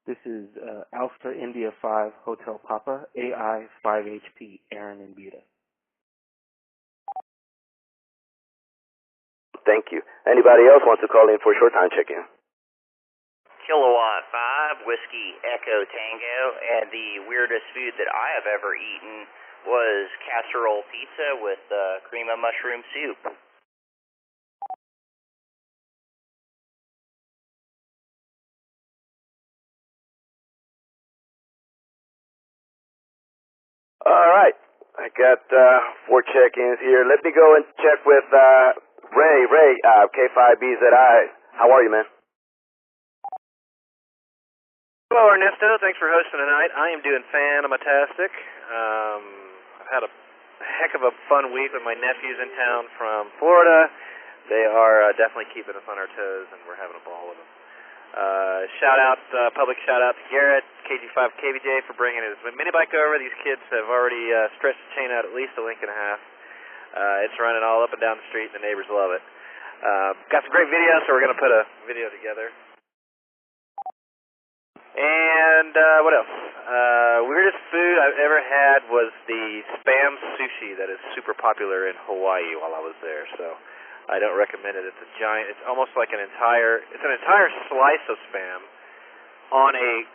This is Alpha India 5 Hotel Papa, AI5HP, Aaron and Beta. Thank you. Anybody else wants to call in for a short time check-in? Kilowatt 5, Whiskey Echo Tango, and the weirdest food that I have ever eaten was casserole pizza with cream of mushroom soup. All right. I got 4 check-ins here. Let me go and check with Ray, K5BZI. How are you, man? Hello, Ernesto. Thanks for hosting tonight. I am doing fantastic. I've had a heck of a fun week with my nephews in town from Florida. They are definitely keeping us on our toes, and we're having a ball with them. Public shout out to Garrett, KG5KBJ, for bringing his mini bike over. These kids have already stretched the chain out at least a link and a half. It's running all up and down the street, and the neighbors love it. Got some great videos, so we're going to put a video together. And what else? Weirdest food I've ever had was the Spam sushi that is super popular in Hawaii while I was there. So I don't recommend it. It's a giant. It's almost like an entire slice of Spam on a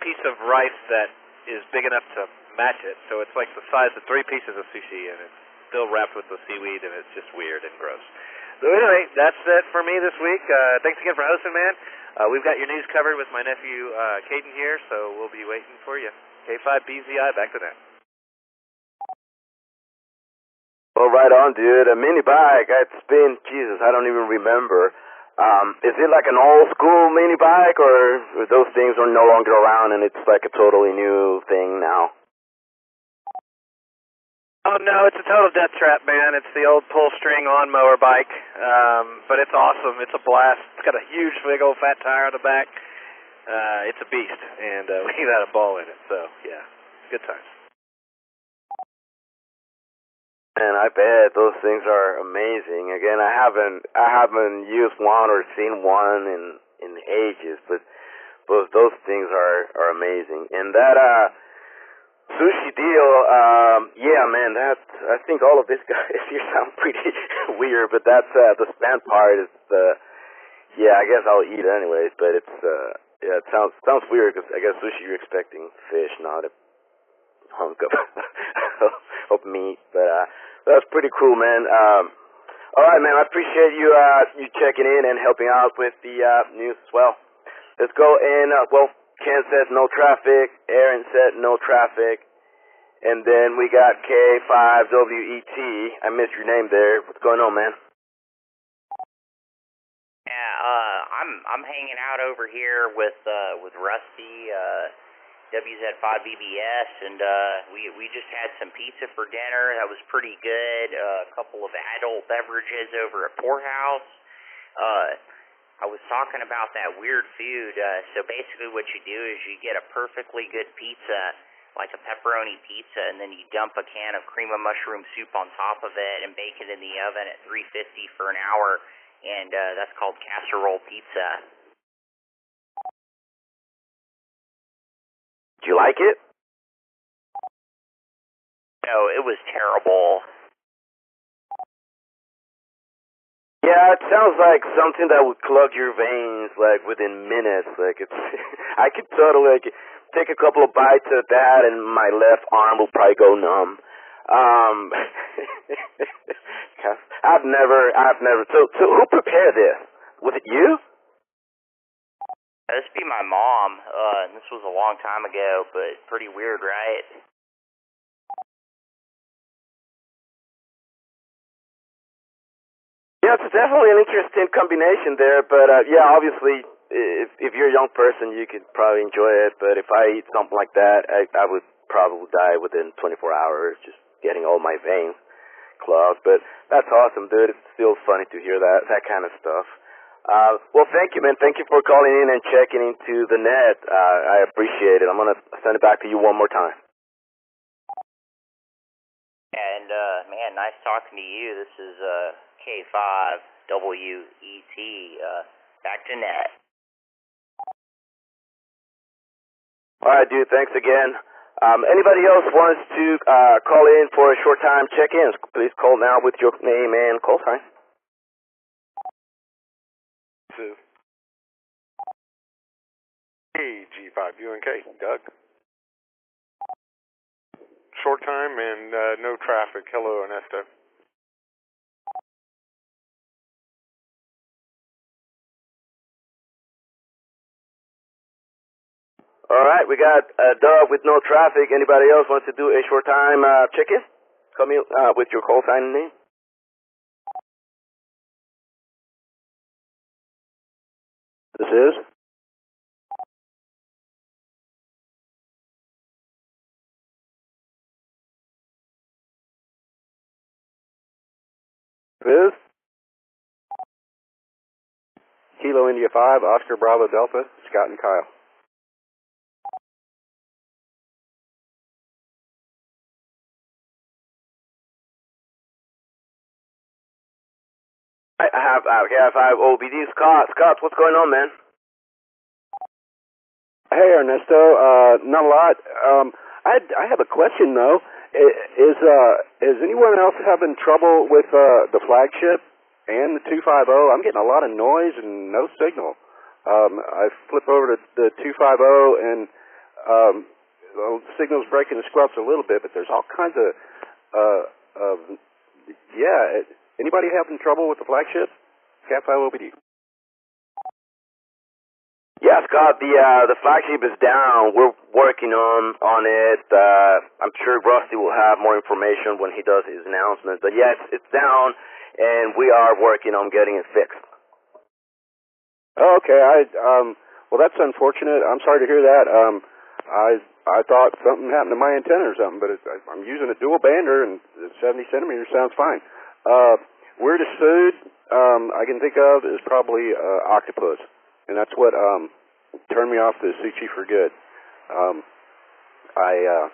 piece of rice that is big enough to match it. So it's like the size of 3 pieces of sushi, and it's still wrapped with the seaweed, and it's just weird and gross. So anyway, that's it for me this week. Thanks again for hosting, man. We've got your news covered with my nephew Caden here, so we'll be waiting for you. K5BZI, back to that. Well, right on, dude. A mini bike. It's been, Jesus, I don't even remember. Is it like an old school mini bike, or those things are no longer around and it's like a totally new thing now? Oh, no, it's a total death trap, man. It's the old pull-string lawnmower bike, but it's awesome. It's a blast. It's got a huge, big old fat tire on the back. It's a beast, and we've had a ball in it, so, yeah, good times. And I bet those things are amazing. Again, I haven't used one or seen one in ages, but those things are amazing. And that sushi deal, yeah, man, I think all of this guys here sound pretty weird, but that's the Spam part is yeah, I guess I'll eat it anyways, but it's yeah, it sounds weird because I guess sushi you're expecting fish, not a hunk of meat, but that's pretty cool, man. All right, man, I appreciate you checking in and helping out with the news as well. Let's go and well, Ken says no traffic, Aaron said no traffic, and then we got K5WET. I missed your name there. What's going on, man? Yeah, I'm hanging out over here with Rusty, WZ5BBS, and we just had some pizza for dinner. That was pretty good. A couple of adult beverages over at Poorhouse. I was talking about that weird food. So basically what you do is you get a perfectly good pizza, like a pepperoni pizza, and then you dump a can of cream of mushroom soup on top of it and bake it in the oven at 350 for an hour, and that's called casserole pizza. Do you like it? No, it was terrible. Yeah, it sounds like something that would clog your veins like within minutes. Like it's, I could totally like take a couple of bites of that, and my left arm will probably go numb. I've never. So who prepared this? Was it you? This would be my mom. This was a long time ago, but pretty weird, right? Yeah, it's definitely an interesting combination there, but yeah, obviously, if you're a young person, you could probably enjoy it, but if I eat something like that, I would probably die within 24 hours, just getting all my veins clogged, but that's awesome, dude. It's still funny to hear that kind of stuff. Well, thank you, man. Thank you for calling in and checking into the net. I appreciate it. I'm going to send it back to you one more time. And, man, nice talking to you. This is K5WET, back to net. All right, dude. Thanks again. Anybody else wants to call in for a short time check-ins? Please call now with your name and call sign. This is AG5UNK, Doug. Short time and no traffic. Hello, Ernesto. All right, we got Doug with no traffic. Anybody else wants to do a short time check-in? Call me with your call sign and name. This is? This? Kilo India 5, Oscar Bravo Delta, Scott and Kyle. I have AI5 OBD. Scott, what's going on, man? Hey, Ernesto. Not a lot. I have a question though. Is anyone else having trouble with the flagship and the 250? I'm getting a lot of noise and no signal. I flip over to the 250 and the signal's breaking the squelch a little bit, but there's all kinds of Anybody having trouble with the flagship? Cat 5 OBD. Yeah, Scott, the flagship is down. We're working on it. I'm sure Rusty will have more information when he does his announcement. But yeah, it's down, and we are working on getting it fixed. Oh, okay. Well, that's unfortunate. I'm sorry to hear that. I thought something happened to my antenna or something, but I'm using a dual bander, and 70 centimeters sounds fine. Weirdest food I can think of is probably octopus, and that's what turned me off the sushi for good. I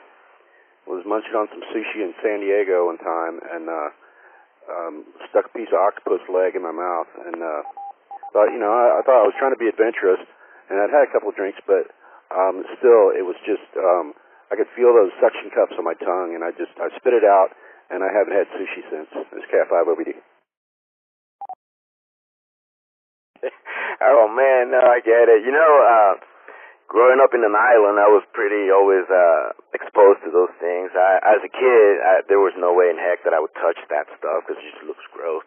was munching on some sushi in San Diego one time, and stuck a piece of octopus leg in my mouth, and thought, I thought I was trying to be adventurous, and I'd had a couple of drinks, but still, it was just I could feel those suction cups on my tongue, and I spit it out. And I haven't had sushi since. It's Cat 5 OBD. Oh, man, no, I get it. Growing up in an island, I was pretty always exposed to those things. As a kid, there was no way in heck that I would touch that stuff because it just looks gross.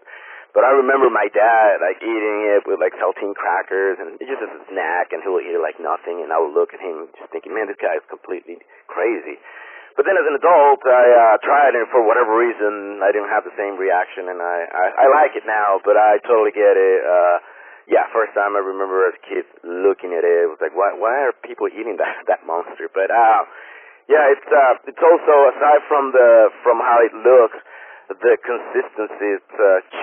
But I remember my dad, eating it with, saltine crackers, and just as a snack, and he would eat it like nothing, and I would look at him just thinking, man, this guy is completely crazy. But then as an adult, I tried it, and for whatever reason, I didn't have the same reaction, and I like it now, but I totally get it. First time I remember as a kid looking at it, it was like, why are people eating that monster? But, it's also, aside from how it looks, the consistency, it's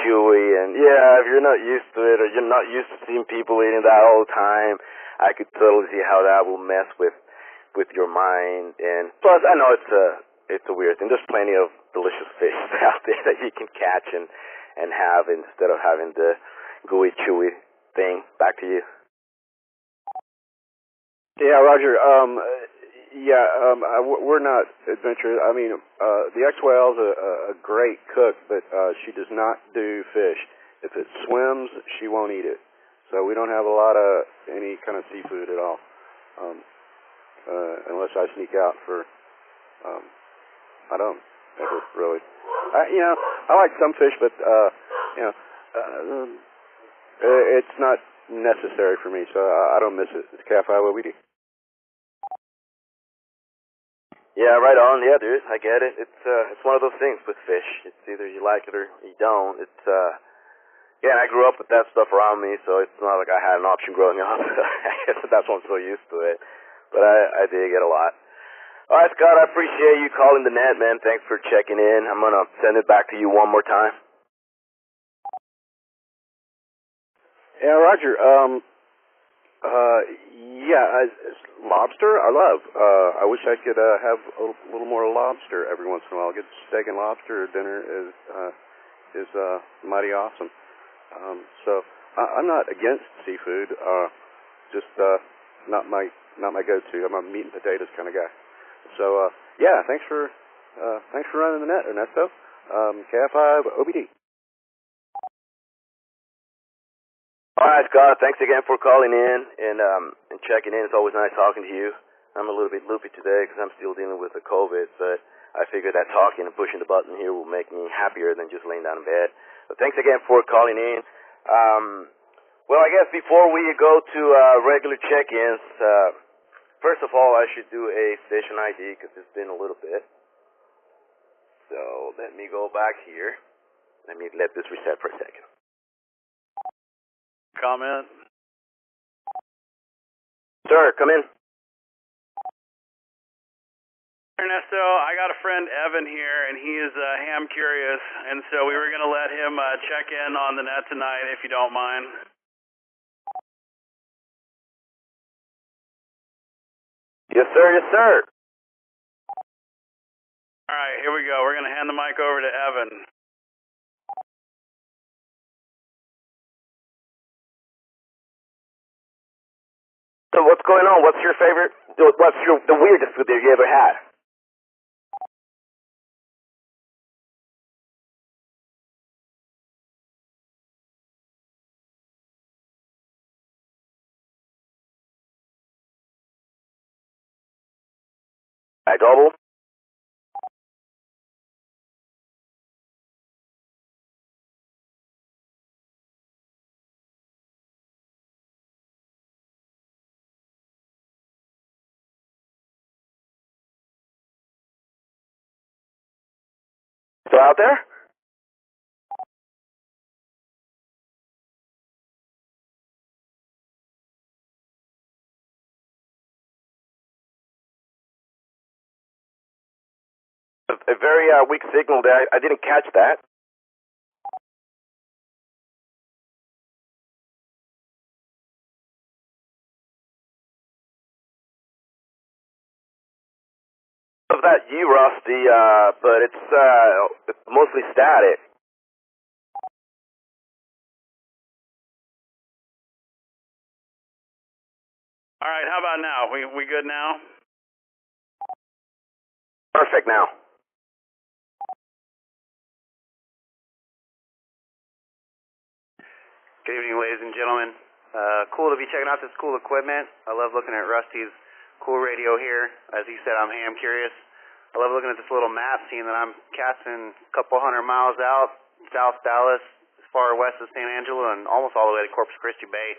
chewy, and if you're not used to it, or you're not used to seeing people eating that all the time, I could totally see how that will mess with your mind. And plus, I know it's a weird thing. There's plenty of delicious fish out there that you can catch and have instead of having the gooey, chewy thing. Back to you. Yeah, Roger. We're not adventurous. I mean, the ex-whale's a great cook, but she does not do fish. If it swims, she won't eat it. So we don't have a lot of any kind of seafood at all. Unless I sneak out for, I don't ever really. I like some fish, but it's not necessary for me, so I don't miss it. It's Cat 5 OBD. Yeah, right on. Yeah, dude, I get it. It's one of those things with fish. It's either you like it or you don't. And I grew up with that stuff around me, so it's not like I had an option growing up. I guess that's why I'm so used to it. But I dig it a lot. All right, Scott, I appreciate you calling the net, man. Thanks for checking in. I'm going to send it back to you one more time. Yeah, Roger. Lobster I love. I wish I could have a little more lobster every once in a while. Good steak and lobster dinner is mighty awesome. So I'm not against seafood. not my go-to. I'm a meat and potatoes kind of guy. So yeah, thanks for running the net, Ernesto. KF5OBD. All right, Scott. Thanks again for calling in and checking in. It's always nice talking to you. I'm a little bit loopy today because I'm still dealing with the COVID, but I figured that talking and pushing the button here will make me happier than just laying down in bed. But thanks again for calling in. Well, I guess before we go to regular check-ins, first of all, I should do a station ID because it's been a little bit. So let me go back here. Let me let this reset for a second. Comment? Sir, come in. Ernesto, I got a friend Evan here, and he is ham curious, and so we were going to let him check in on the net tonight, if you don't mind. Yes, sir. Yes, sir. All right, here we go. We're going to hand the mic over to Evan. So what's going on? What's your favorite? What's the weirdest food that you ever had? I double. Still out there? A very weak signal there. I didn't catch that. Of that you, Rusty, but it's mostly static. All right, how about now? We good now? Perfect now. Good evening, ladies and gentlemen. Cool to be checking out this cool equipment. I love looking at Rusty's cool radio here. As he said, I'm ham curious. I love looking at this little map, seeing that I'm casting a couple 100 miles out, South Dallas, as far west as San Angelo, and almost all the way to Corpus Christi Bay.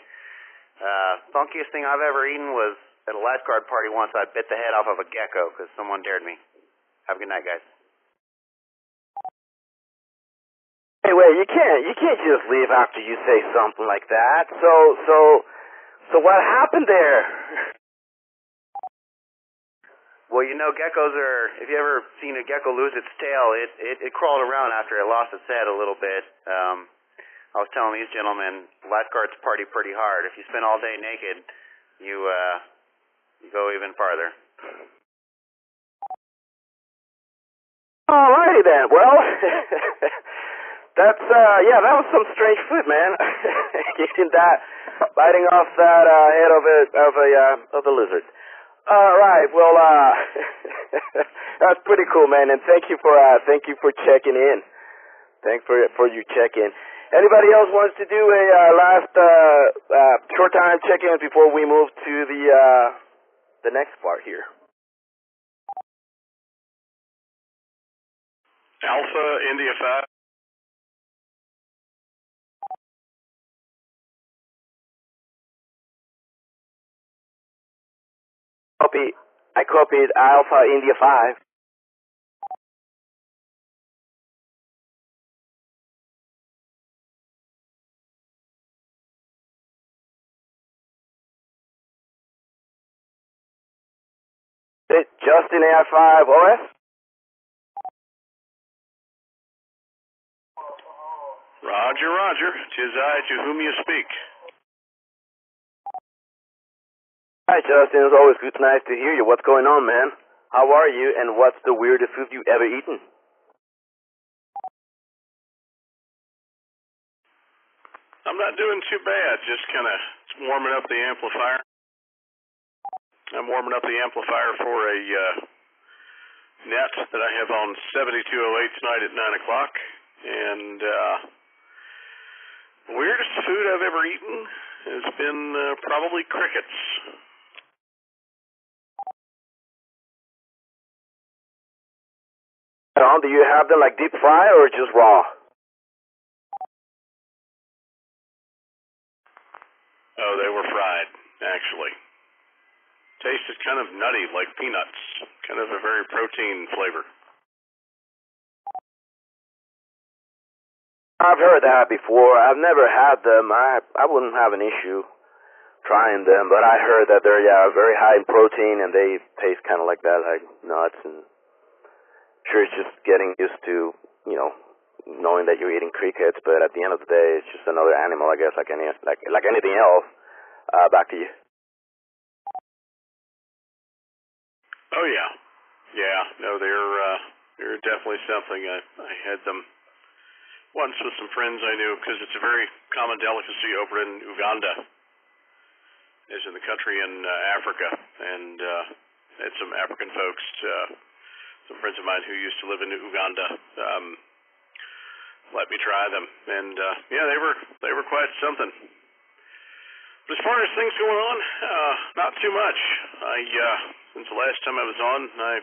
Funkiest thing I've ever eaten was at a lifeguard party once. I bit the head off of a gecko because someone dared me. Have a good night, guys. Hey, wait, you can't just leave after you say something like that. So what happened there? Well, you know, geckos are, if you ever seen a gecko lose its tail, it crawled around after it lost its head a little bit. I was telling these gentlemen, lifeguards party pretty hard. If you spend all day naked, you go even farther. Alrighty then. Well, that was some strange food, man. Eating that, biting off that head of a lizard. All right. Well, that's pretty cool, man. And thank you for checking in. Thanks for you check-in. Anybody else wants to do a last short time check-in before we move to the next part here? Alpha India 5. I copied Alpha India 5. Justin AI5 OS? Roger, roger. 'Tis I to whom you speak. Hi, Justin. It's always nice to hear you. What's going on, man? How are you, and what's the weirdest food you ever eaten? I'm not doing too bad. Just kind of warming up the amplifier. I'm warming up the amplifier for a net that I have on 7208 tonight at 9 o'clock. And the weirdest food I've ever eaten has been probably crickets. Tom, do you have them like deep fry or just raw? Oh, they were fried, actually. Tasted kind of nutty, like peanuts. Kind of a very protein flavor. I've heard that before. I've never had them. I wouldn't have an issue trying them, but I heard that they're very high in protein and they taste kind of like that, like nuts. And sure, it's just getting used to, knowing that you're eating crickets. But at the end of the day, it's just another animal, I guess, like anything else. Back to you. Oh yeah, no, they're definitely something. I had them once with some friends I knew because it's a very common delicacy over in Uganda, as in the country in Africa, and had some African folks, some friends of mine who used to live in Uganda, let me try them, and they were quite something. But as far as things going on, not too much. Since the last time I was on, I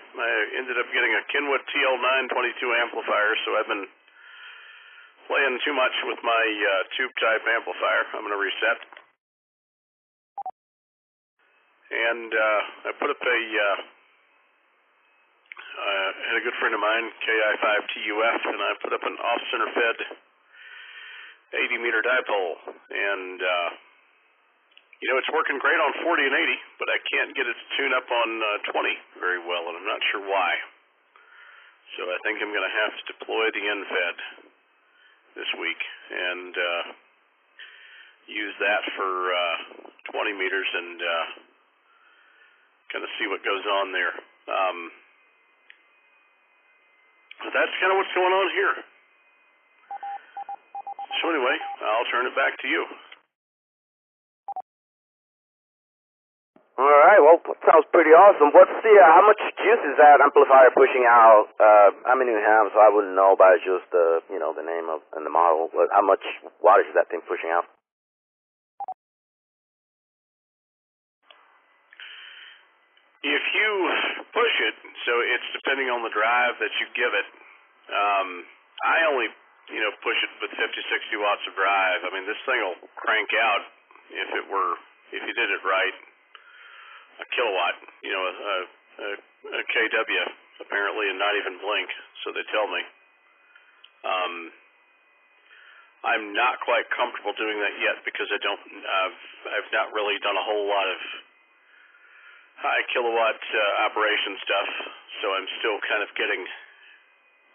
ended up getting a Kenwood TL922 amplifier, so I've been playing too much with my tube-type amplifier. I'm going to reset. And I put up had a good friend of mine, KI5TUF, and I put up an off-center fed 80-meter dipole. And it's working great on 40 and 80, but I can't get it to tune up on 20 very well, and I'm not sure why. So I think I'm going to have to deploy the end-fed this week and use that for 20 meters and kind of see what goes on there. But that's kind of what's going on here. So anyway, I'll turn it back to you. All right, well, that sounds pretty awesome. What's how much juice is that amplifier pushing out? I'm in New Hampshire, so I wouldn't know by just the name of and the model. But how much wattage is that thing pushing out? If you push it, so it's depending on the drive that you give it. I only, push it with 50, 60 watts of drive. I mean, this thing will crank out if you did it right. A kilowatt, a kW apparently, and not even blink. So they tell me. I'm not quite comfortable doing that yet because I've not really done a whole lot of high kilowatt operation stuff. So I'm still kind of getting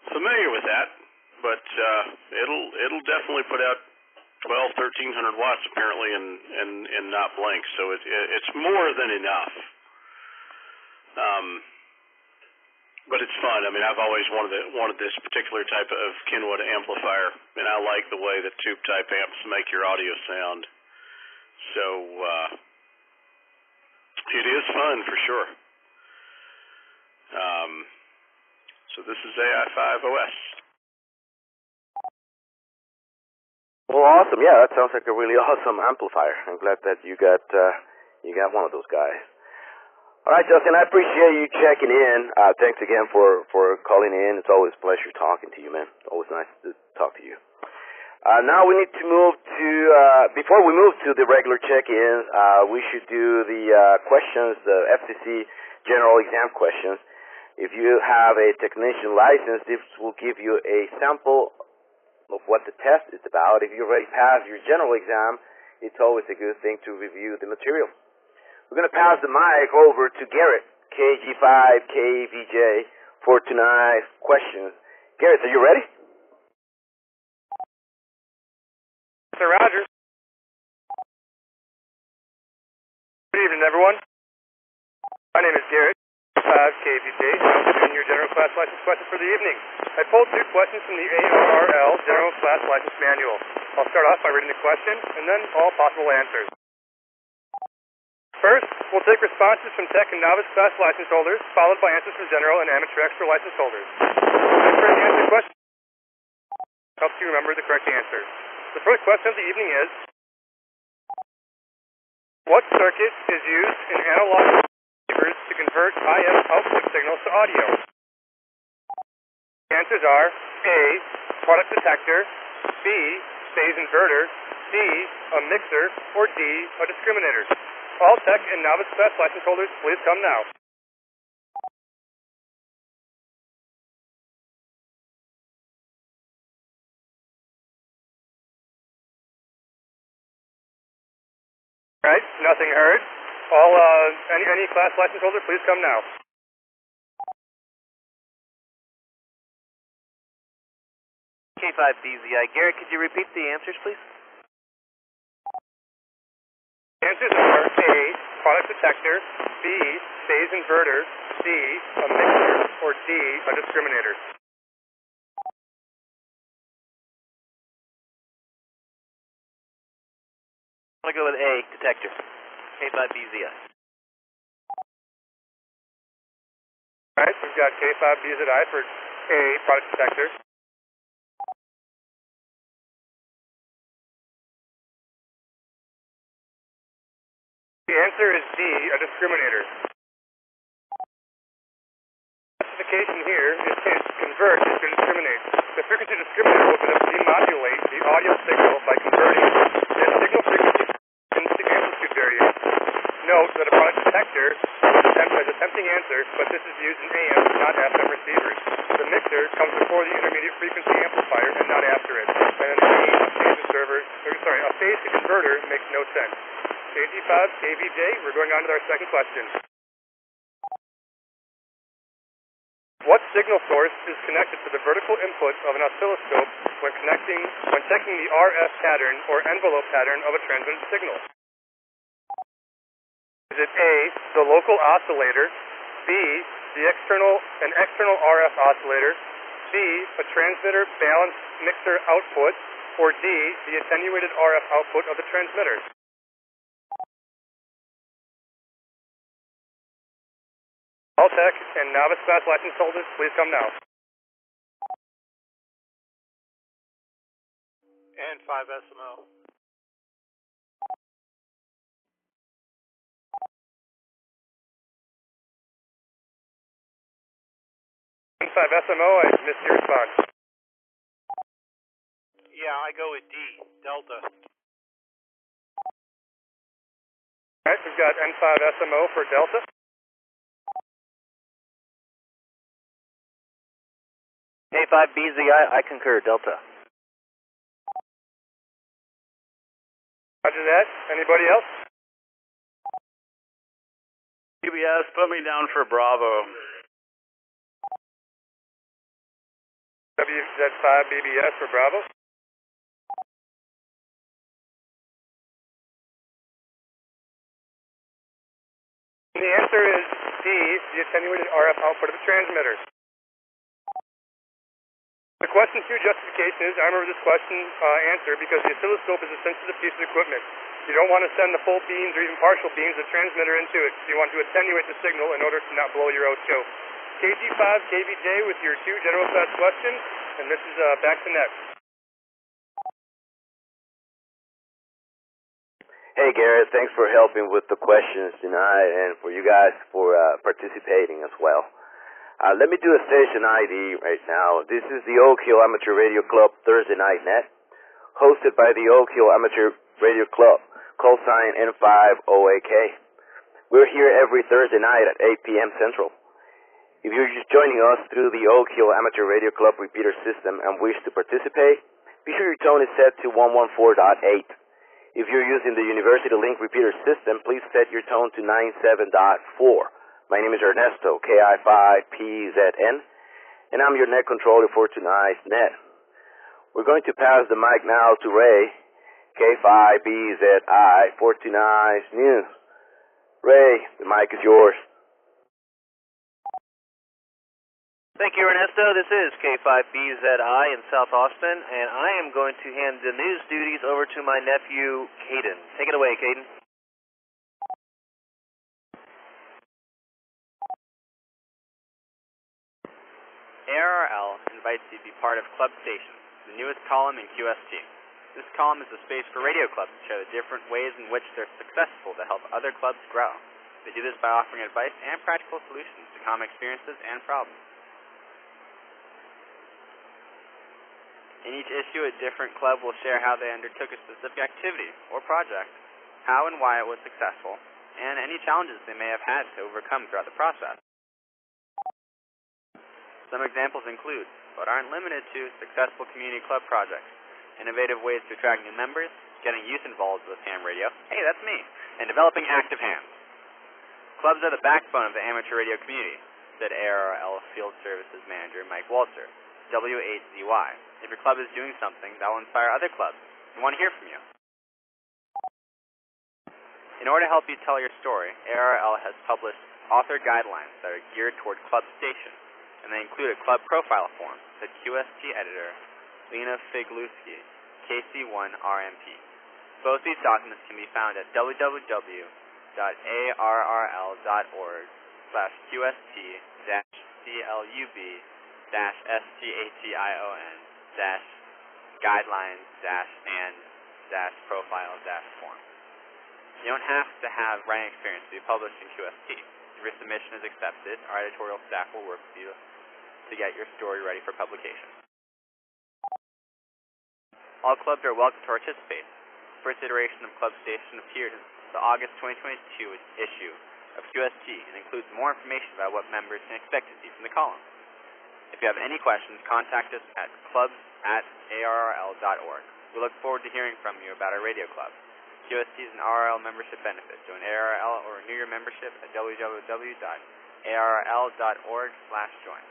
familiar with that. But it'll definitely put out 1,1300 watts apparently and not blink, so it's more than enough. But it's fun. I mean, I've always wanted this particular type of Kenwood amplifier, and I like the way that tube type amps make your audio sound. So it is fun for sure. So this is AI5OS. Well, awesome. Yeah, that sounds like a really awesome amplifier. I'm glad that you got one of those guys. All right, Justin, I appreciate you checking in. Thanks again for calling in. It's always a pleasure talking to you, man. Always nice to talk to you. Now we need to move to, before we move to the regular check-ins, we should do the questions, the FCC general exam questions. If you have a technician license, this will give you a sample of what the test is about. If you already passed your general exam, it's always a good thing to review the material. We're going to pass the mic over to Garrett, KG5KVJ, for tonight's questions. Garrett, are you ready? Sir Roger. Good evening, everyone. My name is Garrett, 5KVJ. I'm doing your general class license question for the evening. I pulled 2 questions from the ARRL General Class License Manual. I'll start off by reading the question and then all possible answers. First, We'll take responses from tech and novice class license holders, followed by answers from general and amateur extra license holders. Time for the answer question. Helps you remember the correct answer. The first question of the evening is, what circuit is used in analog receivers to convert IF output signals to audio? The answers are A, product detector, B, phase inverter, C, a mixer, or D, a discriminator. All tech and novice class license holders, please come now. All right, nothing heard. All any class license holder, please come now. K5BZI. Garrett, could you repeat the answers, please? Answers are A, product detector, B, phase inverter, C, a mixer, or D, a discriminator. I'm going to go with A, detector. K5BZI. All right, we've got K5BZI for A, product detector. The answer is D, a discriminator. Specification here is to convert is to discriminate. The frequency discriminator will demodulate the audio signal by converting this signal frequency into amplitude variation. Note that a product detector has a tempting answer, but this is used in AM, not FM receivers. The mixer comes before the intermediate frequency amplifier and not after it. And then a phase converter makes no sense. KG5, KVJ, we're going on to our second question. What signal source is connected to the vertical input of an oscilloscope when checking the RF pattern or envelope pattern of a transmitted signal? Is it A, the local oscillator, B, an external RF oscillator, C, a transmitter balanced mixer output, or D, the attenuated RF output of the transmitter? All tech and novice class license holders, please come now. And 5SMO. And 5SMO, I missed your response. Yeah, I go with D, Delta. All right, we've got N5SMO for Delta. K5BZI, I concur, Delta. Roger that. Anybody else? BBS, put me down for Bravo. WZ5BBS for Bravo. And the answer is D, the attenuated RF output of the transmitter. The question 2 justification is, I remember this question answer because the oscilloscope is a sensitive piece of equipment. You don't want to send the full beams or even partial beams of the transmitter into it. You want to attenuate the signal in order to not blow your O2. KG5, KVJ with your 2 general class questions, and this is back to net. Hey Garrett, thanks for helping with the questions tonight and for you guys for participating as well. Let me do a station ID right now. This is the Oak Hill Amateur Radio Club Thursday Night Net, hosted by the Oak Hill Amateur Radio Club, call sign N5OAK. We're here every Thursday night at 8 p.m. Central. If you're just joining us through the Oak Hill Amateur Radio Club repeater system and wish to participate, be sure your tone is set to 114.8. If you're using the University Link repeater system, please set your tone to 97.4. My name is Ernesto, KI5PZN, and I'm your net controller for tonight's net. We're going to pass the mic now to Ray, K5BZI, for tonight's news. Ray, the mic is yours. Thank you, Ernesto. This is K5BZI in South Austin, and I am going to hand the news duties over to my nephew, Caden. Take it away, Caden. ARRL invites you to be part of Club Station, the newest column in QST. This column is a space for radio clubs to share the different ways in which they're successful to help other clubs grow. They do this by offering advice and practical solutions to common experiences and problems. In each issue, a different club will share how they undertook a specific activity or project, how and why it was successful, and any challenges they may have had to overcome throughout the process. Some examples include, but aren't limited to, successful community club projects, innovative ways to attract new members, getting youth involved with ham radio, hey, that's me, and developing active hams. Clubs are the backbone of the amateur radio community, said ARRL Field Services Manager Mike Walter, W8ZY. If your club is doing something that will inspire other clubs, we want to hear from you. In order to help you tell your story, ARRL has published author guidelines that are geared toward Club Station, and they include a club profile form, said QST editor Lena Figluski, KC1RMP. Both these documents can be found at www.arrl.org/QST-CLUB-guidelines-and-profile-form. You don't have to have writing experience to be published in QST. If your submission is accepted, our editorial staff will work with you to get your story ready for publication. All clubs are welcome to participate. The first iteration of Club Station appeared in the August 2022 issue of QST and includes more information about what members can expect to see from the column. If you have any questions, contact us at clubs@arrl.org. We look forward to hearing from you about our radio club. QST is an ARRL membership benefit. Join ARRL or renew your membership at www.arrl.org/join.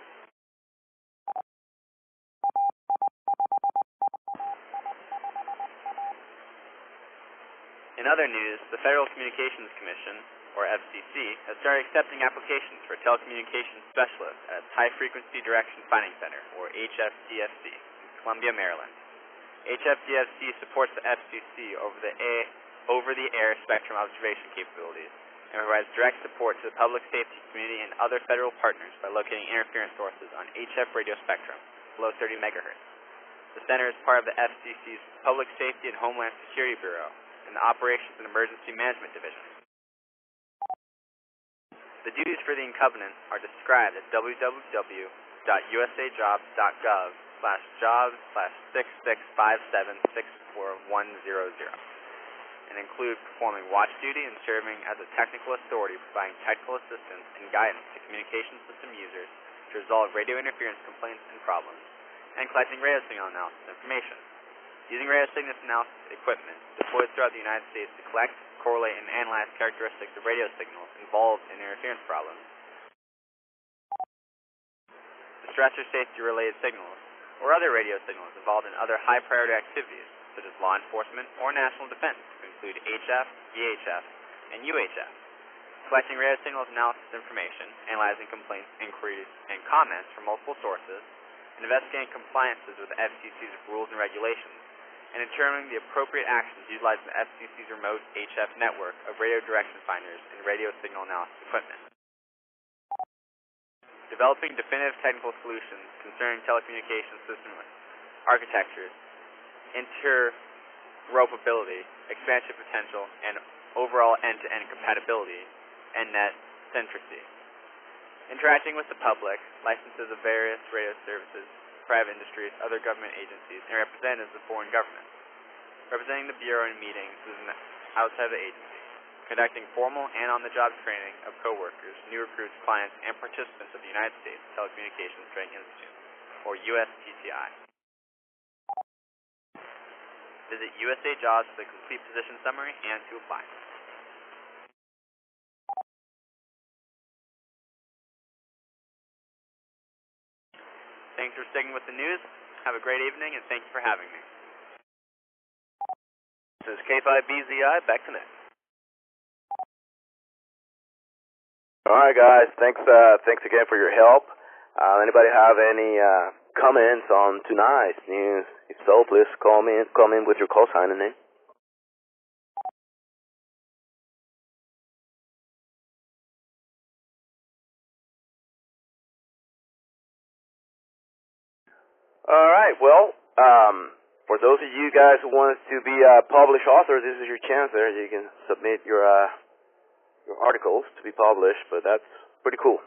In other news, the Federal Communications Commission, or FCC, has started accepting applications for telecommunications specialists at its High Frequency Direction Finding Center, or HFDFC, in Columbia, Maryland. HFDFC supports the FCC over-the-air spectrum observation capabilities and provides direct support to the public safety community and other federal partners by locating interference sources on HF radio spectrum below 30 megahertz. The center is part of the FCC's Public Safety and Homeland Security Bureau and the Operations and Emergency Management Division. The duties for the incumbent are described at www.usajobs.gov/jobs/6657641100 and include performing watch duty and serving as a technical authority providing technical assistance and guidance to communication system users to resolve radio interference complaints and problems, and collecting radio signal analysis information. Using radio signal analysis equipment deployed throughout the United States to collect, correlate, and analyze characteristics of radio signals involved in interference problems. Distress or safety-related signals, or other radio signals involved in other high-priority activities, such as law enforcement or national defense, to include HF, VHF, and UHF. Collecting radio signals analysis information, analyzing complaints, inquiries, and comments from multiple sources, and investigating compliances with the FCC's rules and regulations, and determining the appropriate actions utilizing the FCC's remote HF network of radio direction finders and radio signal analysis equipment. Developing definitive technical solutions concerning telecommunications system architectures, interoperability, expansion potential, and overall end-to-end compatibility, and net centricity. Interacting with the public, licenses of various radio services, private industries, other government agencies, and representatives of foreign governments. Representing the Bureau in meetings within outside the agency. Conducting formal and on-the-job training of coworkers, new recruits, clients, and participants of the United States Telecommunications Training Institute, or USTTI. Visit USA Jobs for the complete position summary and to apply. Thanks for sticking with the news. Have a great evening, and thank you for having me. This is K5BZI, back to next. All right, guys. Thanks again for your help. Anybody have any comments on tonight's news? If so, please call me with your call sign and name. All right. Well, for those of you guys who want to be published authors, this is your chance there. You can submit your articles to be published, but that's pretty cool.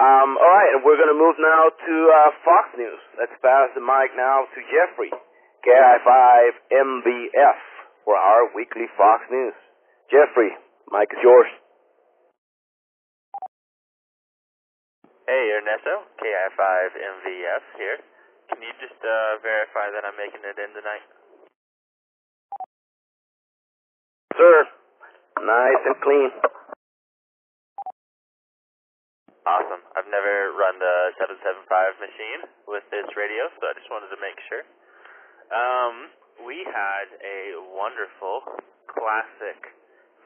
All right, and we're going to move now to Fox News. Let's pass the mic now to Jeffrey, KI5MVF, for our weekly Fox News. Jeffrey, mic is yours. Hey, Ernesto, KI5MVF here. Can you just verify that I'm making it in tonight? Sir, nice and clean. Awesome. I've never run the 775 machine with this radio, so I just wanted to make sure. We had a wonderful, classic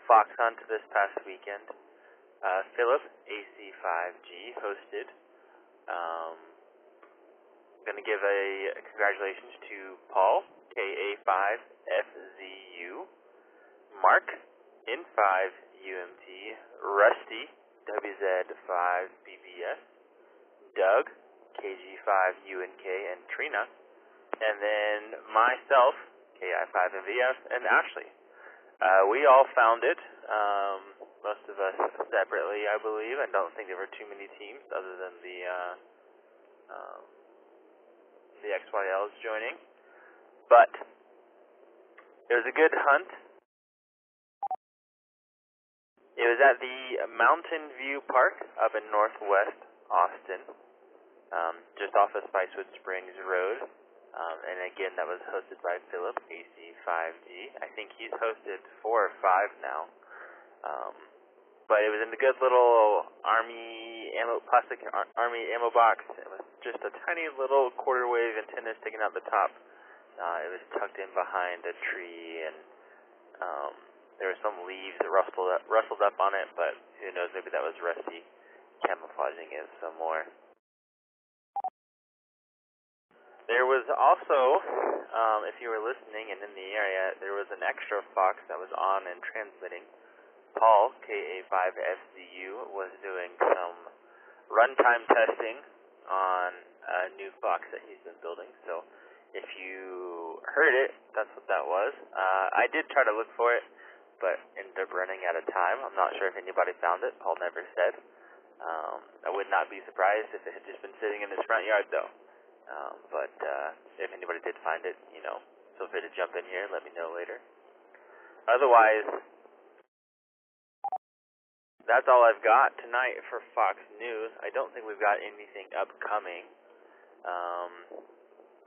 fox hunt this past weekend. Philip, AC5G, hosted. I'm going to give a congratulations to Paul, KA5FZU, Mark, N5UMT, Rusty, WZ5BBS, Doug, KG5UNK, and Trina, and then myself, KI5MVF, and Ashley. We all found it, most of us separately, I believe. I don't think there were too many teams other than the XYLs joining. But it was a good hunt. It was at the Mountain View Park up in northwest Austin, just off of Spicewood Springs Road. And again, that was hosted by Philip, AC5G. I think he's hosted 4 or 5 now. But it was in the good little plastic Army ammo box. It was just a tiny little quarter wave antenna sticking out the top. It was tucked in behind a tree, and there were some leaves that rustled up on it, but who knows, maybe that was Rusty camouflaging it some more. There was also, if you were listening and in the area, there was an extra fox that was on and transmitting. Paul, KA5FZU, was doing some runtime testing on a new fox that he's been building. So if you heard it, that's what that was. I did try to look for it, but ended up running out of time. I'm not sure if anybody found it. Paul never said. I would not be surprised if it had just been sitting in his front yard, though. But if anybody did find it, feel free to jump in here and let me know later. Otherwise, that's all I've got tonight for Fox News. I don't think we've got anything upcoming.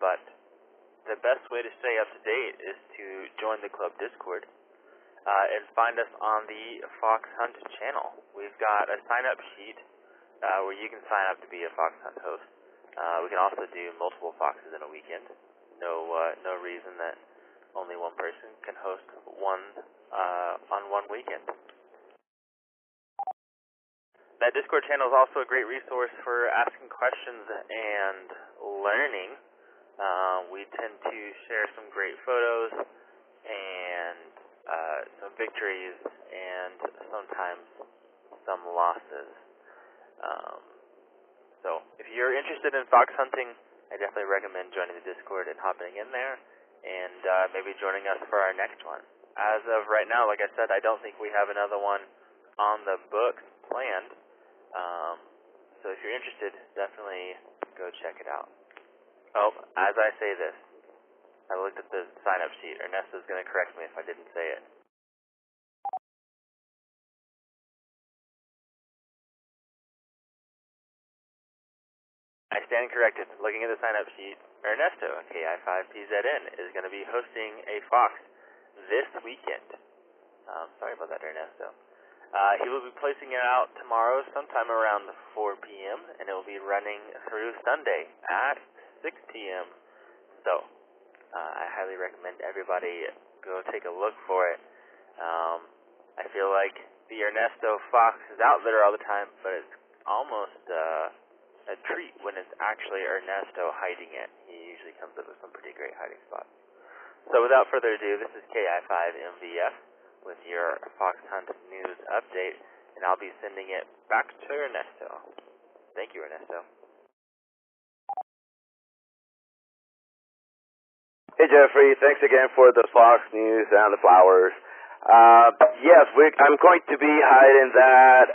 But the best way to stay up to date is to join the club Discord and find us on the Fox Hunt channel. We've got a sign-up sheet where you can sign up to be a Fox Hunt host. We can also do multiple foxes in a weekend. No reason that only one person can host one on one weekend. That Discord channel is also a great resource for asking questions and learning. We tend to share some great photos and some victories and sometimes some losses. So if you're interested in fox hunting, I definitely recommend joining the Discord and hopping in there and maybe joining us for our next one. As of right now, like I said, I don't think we have another one on the books planned. So if you're interested, definitely go check it out. Oh, as I say this, I looked at the sign-up sheet. Ernesto's going to correct me if I didn't say it. I stand corrected. Looking at the sign-up sheet, Ernesto, KI5PZN, is going to be hosting a Fox this weekend. Sorry about that, Ernesto. He will be placing it out tomorrow sometime around 4 p.m., and it will be running through Sunday at 6 p.m. So, I highly recommend everybody go take a look for it. I feel like the Ernesto Fox is out there all the time, but it's almost a treat when it's actually Ernesto hiding it. He usually comes up with some pretty great hiding spots. So without further ado, this is KI5MVF with your Fox Hunt News update, and I'll be sending it back to Ernesto. Thank you, Ernesto. Hey, Jeffrey. Thanks again for the Fox News and the flowers. Yes, I'm going to be hiding that,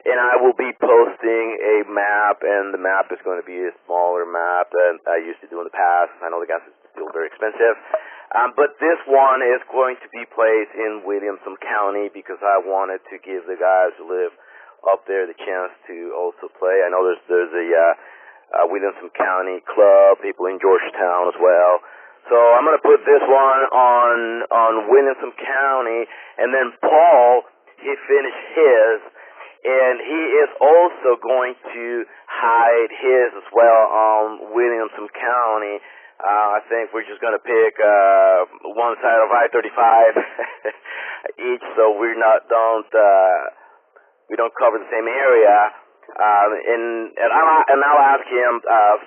and I will be posting a map, and the map is going to be a smaller map than I used to do in the past. I know the gas is still very expensive. But this one is going to be placed in Williamson County because I wanted to give the guys who live up there the chance to also play. I know there's a Williamson County club, people in Georgetown as well. So I'm going to put this one on Williamson County, and then Paul, he finished his, and he is also going to hide his as well on Williamson County. I think we're just going to pick one side of I-35 each, so we don't cover the same area. And I'll ask him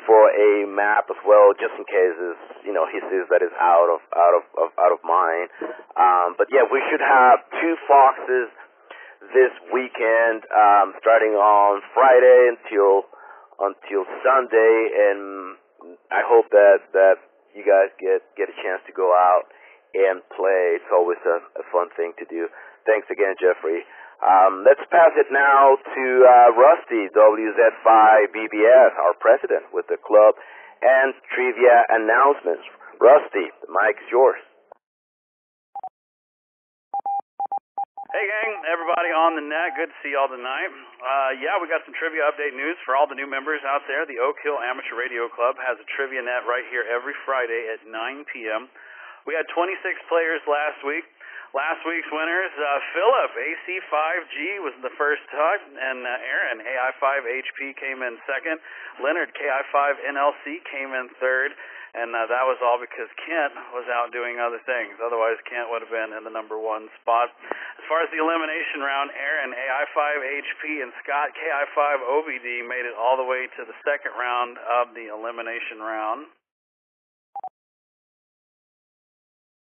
for a map as well, just in case he sees that it's out of mind. But yeah, we should have 2 foxes this weekend, starting on Friday until Sunday, and I hope that you guys get a chance to go out and play. It's always a fun thing to do. Thanks again, Jeffrey. Let's pass it now to Rusty, WZ5BBS, our president with the club, and trivia announcements. Rusty, the mic is yours. Hey gang, everybody on the net, good to see y'all tonight. Yeah, we got some trivia update news for all the new members out there. The Oak Hill Amateur Radio Club has a trivia net right here every Friday at 9 p.m. We had 26 players last week. Last week's winners, Philip, AC5G was the first time, and Aaron, AI5HP came in second. Leonard, KI5NLC came in third, and that was all because Kent was out doing other things. Otherwise, Kent would have been in the number 1 spot. As far as the elimination round, Aaron, AI5HP, and Scott, KI5OBD, made it all the way to the second round of the elimination round.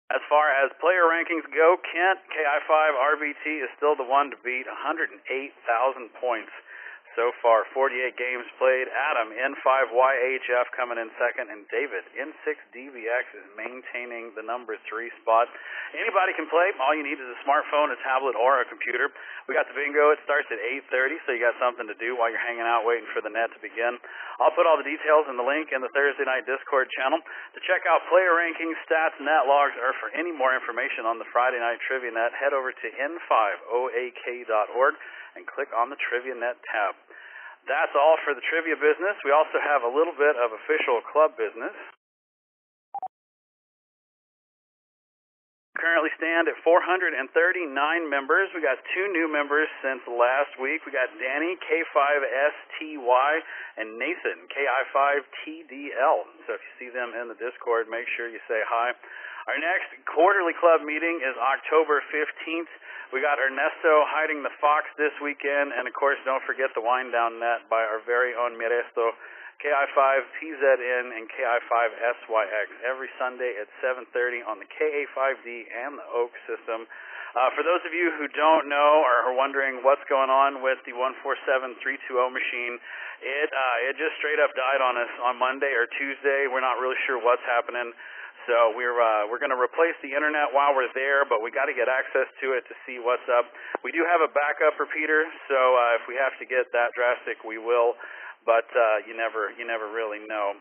As far as player rankings go, Kent, KI5RBT, is still the one to beat, 108,000 points so far, 48 games played. Adam, N5YHF, coming in second, and David, N6DVX, is maintaining the number 3 spot. Anybody can play. All you need is a smartphone, a tablet, or a computer. We got the bingo. It starts at 8:30, so you got something to do while you're hanging out waiting for the net to begin. I'll put all the details in the link in the Thursday night Discord channel. To check out player rankings, stats, net logs, or for any more information on the Friday night Trivia Net, head over to n5oak.org and click on the Trivia Net tab. That's all for the trivia business. We also have a little bit of official club business. Currently stand at 439 members. We got 2 new members since last week. We got Danny, K5STY, and Nathan, KI5TDL. So if you see them in the Discord, make sure you say hi. Our next quarterly club meeting is October 15th. We got Ernesto hiding the fox this weekend, and of course, don't forget the wind down net by our very own Miresto, KI5PZN and KI5SYX, every Sunday at 7:30 on the KA5D and the Oak system. For those of you who don't know or are wondering what's going on with the 147320 machine, it just straight up died on us on Monday or Tuesday. We're not really sure what's happening. So we're going to replace the internet while we're there, but we got to get access to it to see what's up. We do have a backup repeater, so if we have to get that drastic, we will. But you never really know.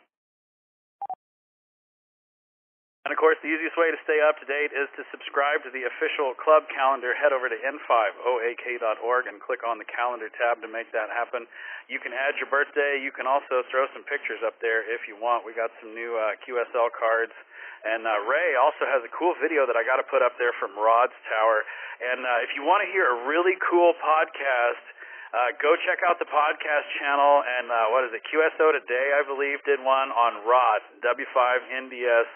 And of course, the easiest way to stay up to date is to subscribe to the official club calendar. Head over to n5oak.org and click on the calendar tab to make that happen. You can add your birthday. You can also throw some pictures up there if you want. We got some new QSL cards. And Ray also has a cool video that I got to put up there from Rod's Tower. And if you want to hear a really cool podcast, go check out the podcast channel. And what is it? QSO Today, I believe, did one on Rod, W5NDS.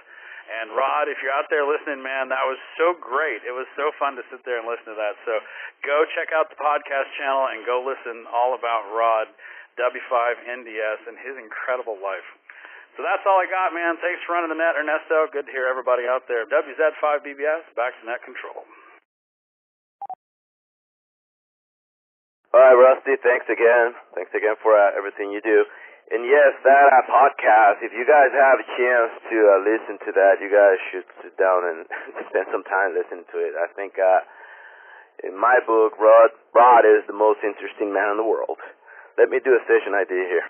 And Rod, if you're out there listening, man, that was so great. It was so fun to sit there and listen to that. So go check out the podcast channel and go listen all about Rod, W5NDS, and his incredible life. So that's all I got, man. Thanks for running the net, Ernesto. Good to hear everybody out there. WZ5BBS, back to net control. All right, Rusty, thanks again. Thanks again for everything you do. And yes, that podcast, if you guys have a chance to listen to that, you guys should sit down and spend some time listening to it. I think in my book, Rod is the most interesting man in the world. Let me do a session idea here.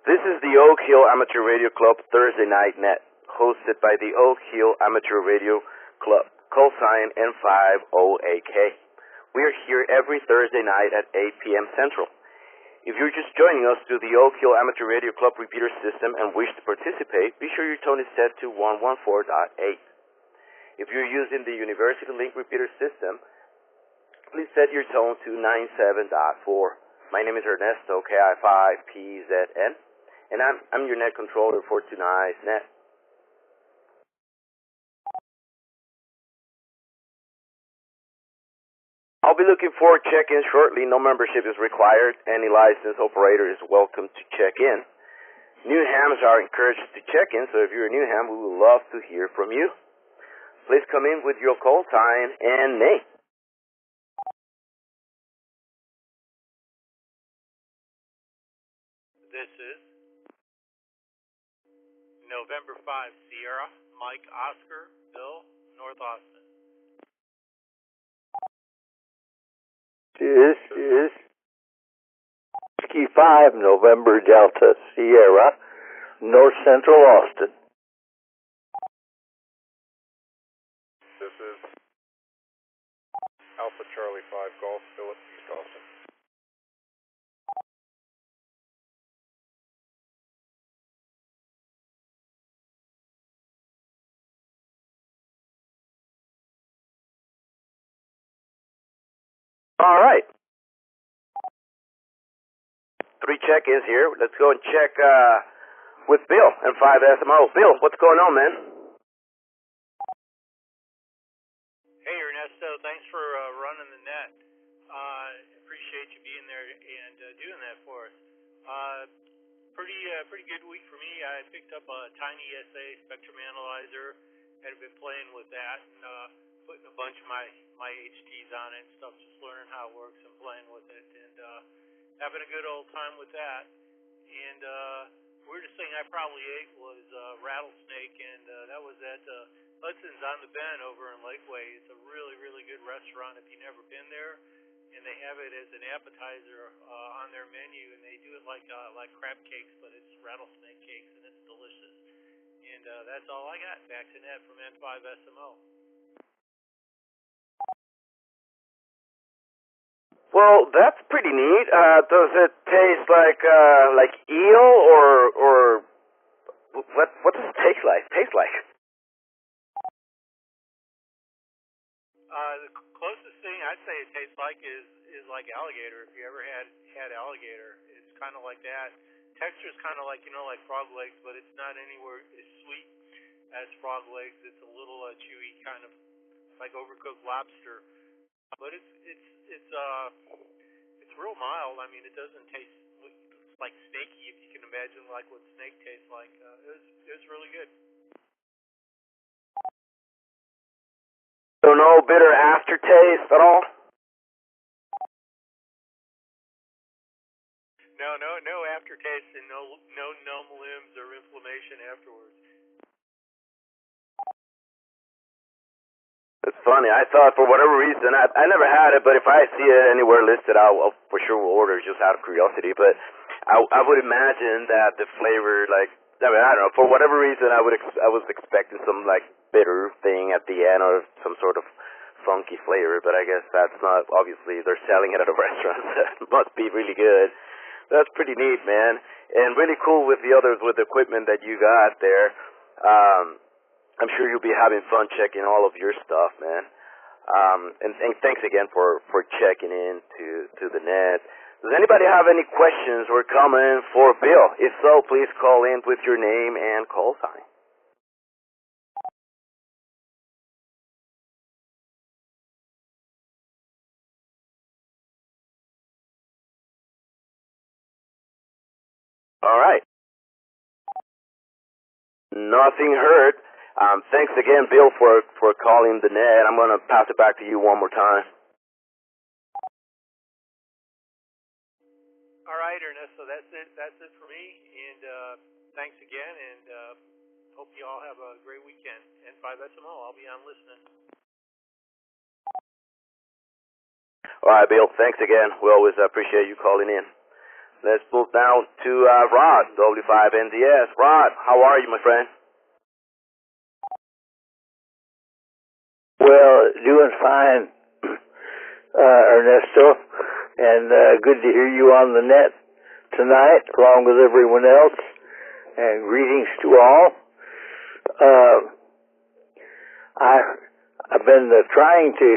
This is the Oak Hill Amateur Radio Club Thursday Night Net, hosted by the Oak Hill Amateur Radio Club, call sign N5OAK. We are here every Thursday night at 8 p.m. Central. If you're just joining us through the Oak Hill Amateur Radio Club repeater system and wish to participate, be sure your tone is set to 114.8. If you're using the University Link repeater system, please set your tone to 97.4. My name is Ernesto, KI5PZN, and I'm your net controller for tonight's net. I'll be looking for check-in shortly. No membership is required. Any licensed operator is welcome to check in. New hams are encouraged to check in, so if you're a new ham, we would love to hear from you. Please come in with your call sign and name. This is November 5 Sierra, Mike Oscar, Bill, North Austin. This is Whiskey 5 November Delta Sierra, North Central Austin. This is Alpha Charlie 5 Golf, Philip, East Austin. All right. 3 check-ins here. Let's go and check with Bill and 5SMO. Bill, what's going on, man? Hey, Ernesto. Thanks for running the net. Appreciate you being there and doing that for us. Pretty good week for me. I picked up a tiny SA spectrum analyzer and have been playing with that and putting a bunch of my HTs on it and stuff, just learning how it works and playing with it and having a good old time with that. And weirdest thing I probably ate was rattlesnake, and that was at Hudson's on the Bend over in Lakeway. It's a really, really good restaurant if you've never been there, and they have it as an appetizer on their menu, and they do it like crab cakes, but it's rattlesnake cakes, and it's delicious. And that's all I got. Back to net from N5SMO. Well, that's pretty neat. Does it taste like eel or what does it taste like? The closest thing I'd say it tastes like is like alligator. If you ever had alligator, it's kind of like that. Texture's kind of like like frog legs, but it's not anywhere as sweet as frog legs. It's a little chewy, kind of like overcooked lobster. But it's real mild. I mean, it doesn't taste like snaky, if you can imagine like what snake tastes like. It was really good. So no bitter aftertaste at all? No aftertaste and no numb limbs or inflammation afterwards. It's funny. I thought for whatever reason, I never had it, but if I see it anywhere listed, I'll for sure will order just out of curiosity. But I would imagine that the flavor, I don't know, for whatever reason, I was expecting some bitter thing at the end or some sort of funky flavor. But I guess that's not. Obviously, they're selling it at a restaurant. It must be really good. That's pretty neat, man, and really cool with the equipment that you got there. I'm sure you'll be having fun checking all of your stuff, man. And thanks again for checking in to the net. Does anybody have any questions or comments for Bill? If so, please call in with your name and call sign. All right. Nothing heard. Thanks again, Bill, for calling the net. I'm going to pass it back to you one more time. right, Ernesto, that's it for me, and thanks again, and hope you all have a great weekend. N5SMO, I'll be on listening. All right, Bill, thanks again. We always appreciate you calling in. Let's move down to Rod, W5NDS. Rod, how are you, my friend? Well, doing fine, Ernesto, and good to hear you on the net tonight, along with everyone else, and greetings to all. I've been trying to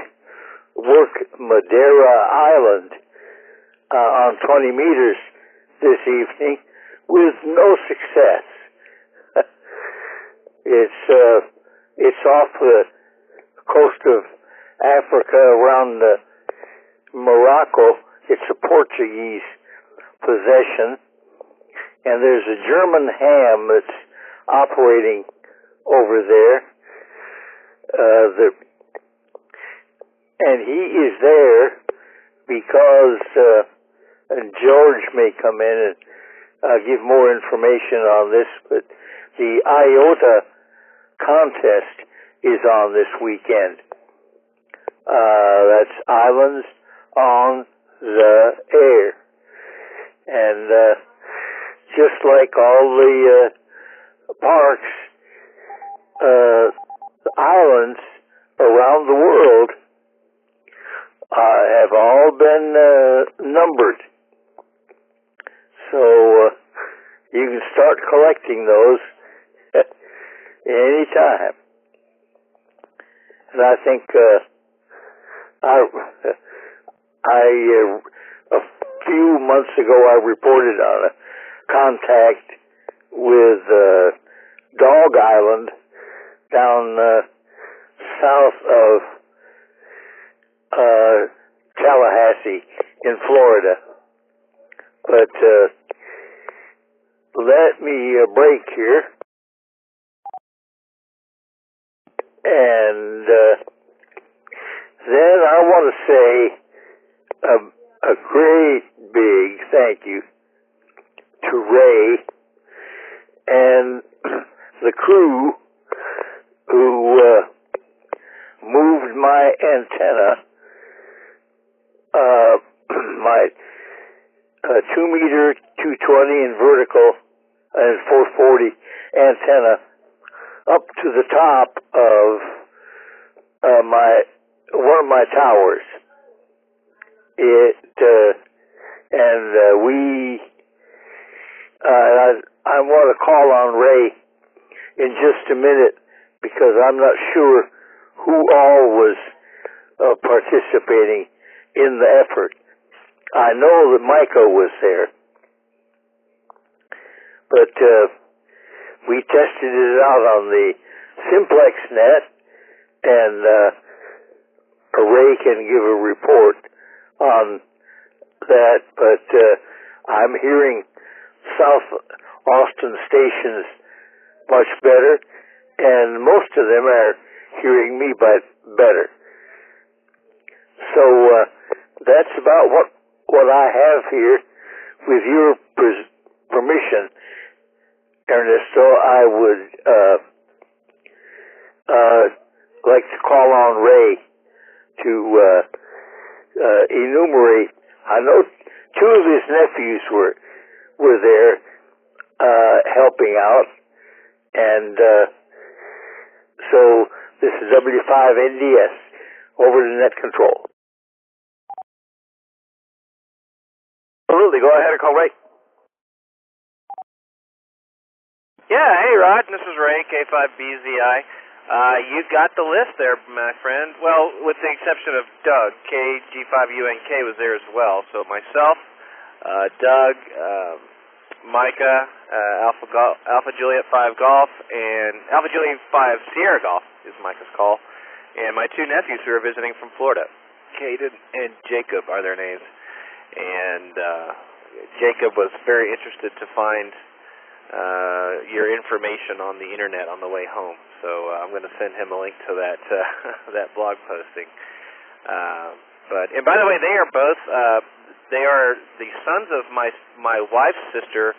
work Madeira Island on 20 meters this evening with no success. It's off the coast of Africa around Morocco. It's a Portuguese possession, and there's a German ham that's operating over there. And he is there because, and George may come in and give more information on this, but the IOTA contest is on this weekend. That's Islands on the Air. And just like all the parks, the islands around the world have all been numbered. So you can start collecting those any time. And I think a few months ago I reported on a contact with Dog Island down south of Tallahassee in Florida. But let me break here. And then I want to say a great big thank you to Ray and the crew who moved my antenna, my 2-meter 220 in vertical and 440 antenna up to the top of one of my towers. I want to call on Ray in just a minute because I'm not sure who all was participating in the effort. I know that Micah was there, but we tested it out on the simplex net, and Ray can give a report on that, but I'm hearing South Austin stations much better, and most of them are hearing me better. So that's about what I have here. With your permission, Ernesto, I would like to call on Ray to enumerate. I know two of his nephews were there helping out, and so this is W5NDS over to net control. Absolutely, go ahead and call Ray. Yeah, hey Rod, this is Ray, K5BZI. You got the list there, my friend. Well, with the exception of Doug, KG5UNK was there as well. So myself, Doug, Micah, Alpha Juliet 5 Golf, and Alpha Juliet 5 Sierra Golf is Micah's call, and my two nephews who are visiting from Florida, Caden and Jacob are their names. And Jacob was very interested to find your information on the internet on the way home, so I'm going to send him a link to that that blog posting. And by the way, they are both they are the sons of my wife's sister,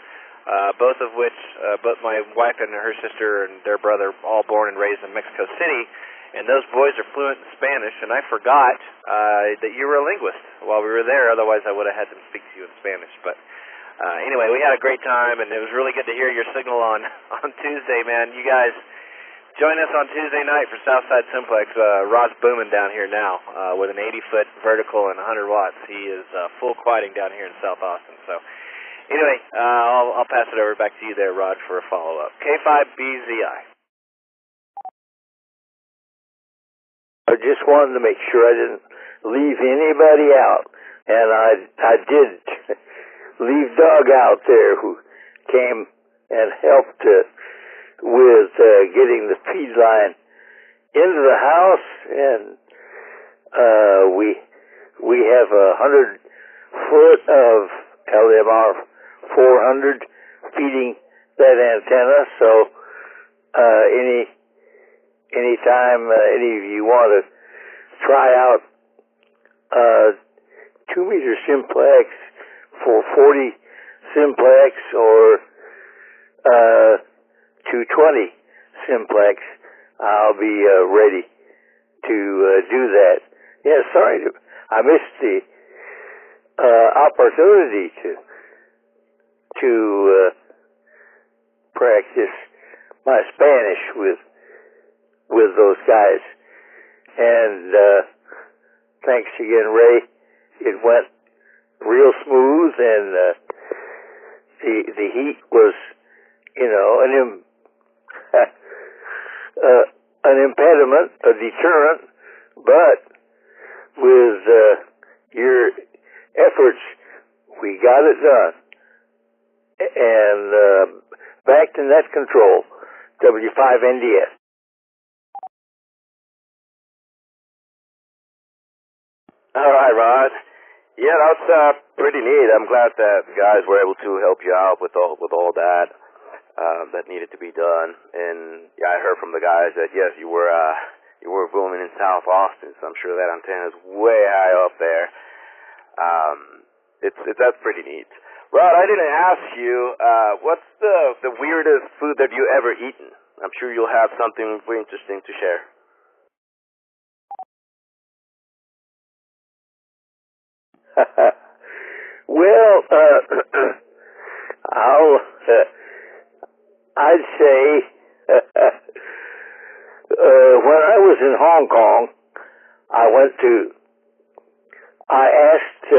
both of which, both my wife and her sister and their brother, all born and raised in Mexico City, and those boys are fluent in Spanish, and I forgot that you were a linguist while we were there, otherwise I would have had them speak to you in Spanish. But anyway, we had a great time, and it was really good to hear your signal on Tuesday, man. You guys join us on Tuesday night for Southside Simplex. Rod's booming down here now with an 80-foot vertical and 100 watts. He is full quieting down here in South Austin. So anyway, I'll pass it over back to you there, Rod, for a follow-up. K5BZI. I just wanted to make sure I didn't leave anybody out, and I did leave Doug out there who came and helped with getting the feed line into the house, and we have 100 foot of LMR 400 feeding that antenna, so anytime any of you want to try out 2-meter simplex for 40 simplex or 220 simplex, I'll be ready to do that. Yeah, sorry, I missed the opportunity to practice my Spanish with those guys. And thanks again, Ray. It went real smooth, and the heat was, an impediment, a deterrent, but with your efforts, we got it done. And back to net control, W5NDS. All right, Rod. Yeah, that's pretty neat. I'm glad that guys were able to help you out with all that that needed to be done. And yeah, I heard from the guys that yes, you were booming in South Austin, so I'm sure that antenna is way high up there. That's pretty neat. Rod, I didn't ask you what's the weirdest food that you ever eaten. I'm sure you'll have something very interesting to share. Well, I'd say when I was in Hong Kong, I asked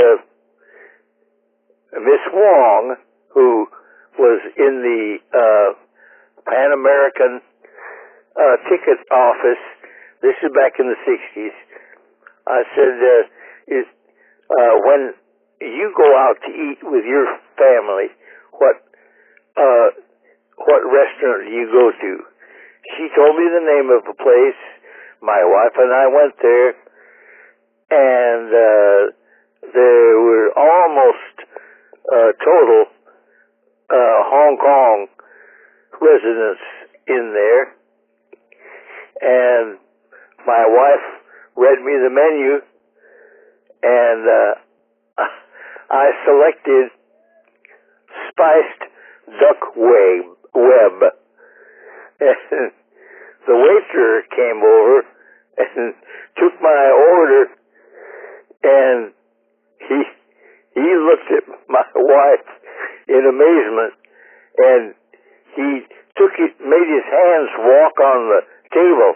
Miss Wong, who was in the Pan American ticket office. This is back in the 60s. I said, when you go out to eat with your family, what restaurant do you go to? She told me the name of a place. My wife and I went there, and there were almost total Hong Kong residents in there, and my wife read me the menu, and I selected spiced duck web. And the waiter came over and took my order, and he looked at my wife in amazement, and he took it, made his hands walk on the table,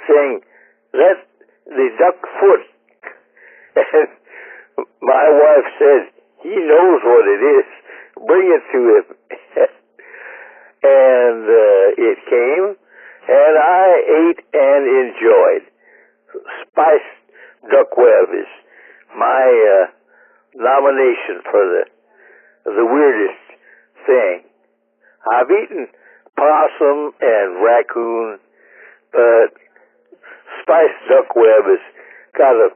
saying, "That's the duck foot." And my wife said, "He knows what it is. Bring it to him." And it came, and I ate and enjoyed. Spiced duck web is my nomination for the weirdest thing. I've eaten possum and raccoon, but spiced duck web has got to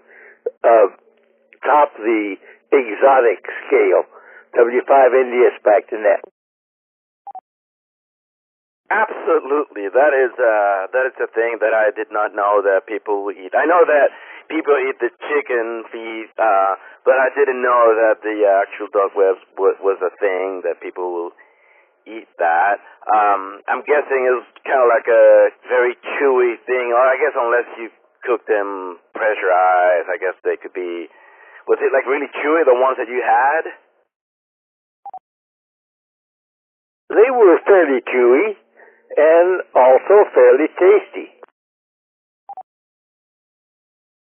top the exotic scale. W5NDS back to net. Absolutely, that is a thing that I did not know that people eat. I know that people eat the chicken feet But I didn't know that the actual dog webs was a thing, that people will eat that. I'm guessing it was kind of like a very chewy thing, or I guess unless you cook them pressurized, I guess they could be. Was it like really chewy, the ones that you had? They were fairly chewy and also fairly tasty.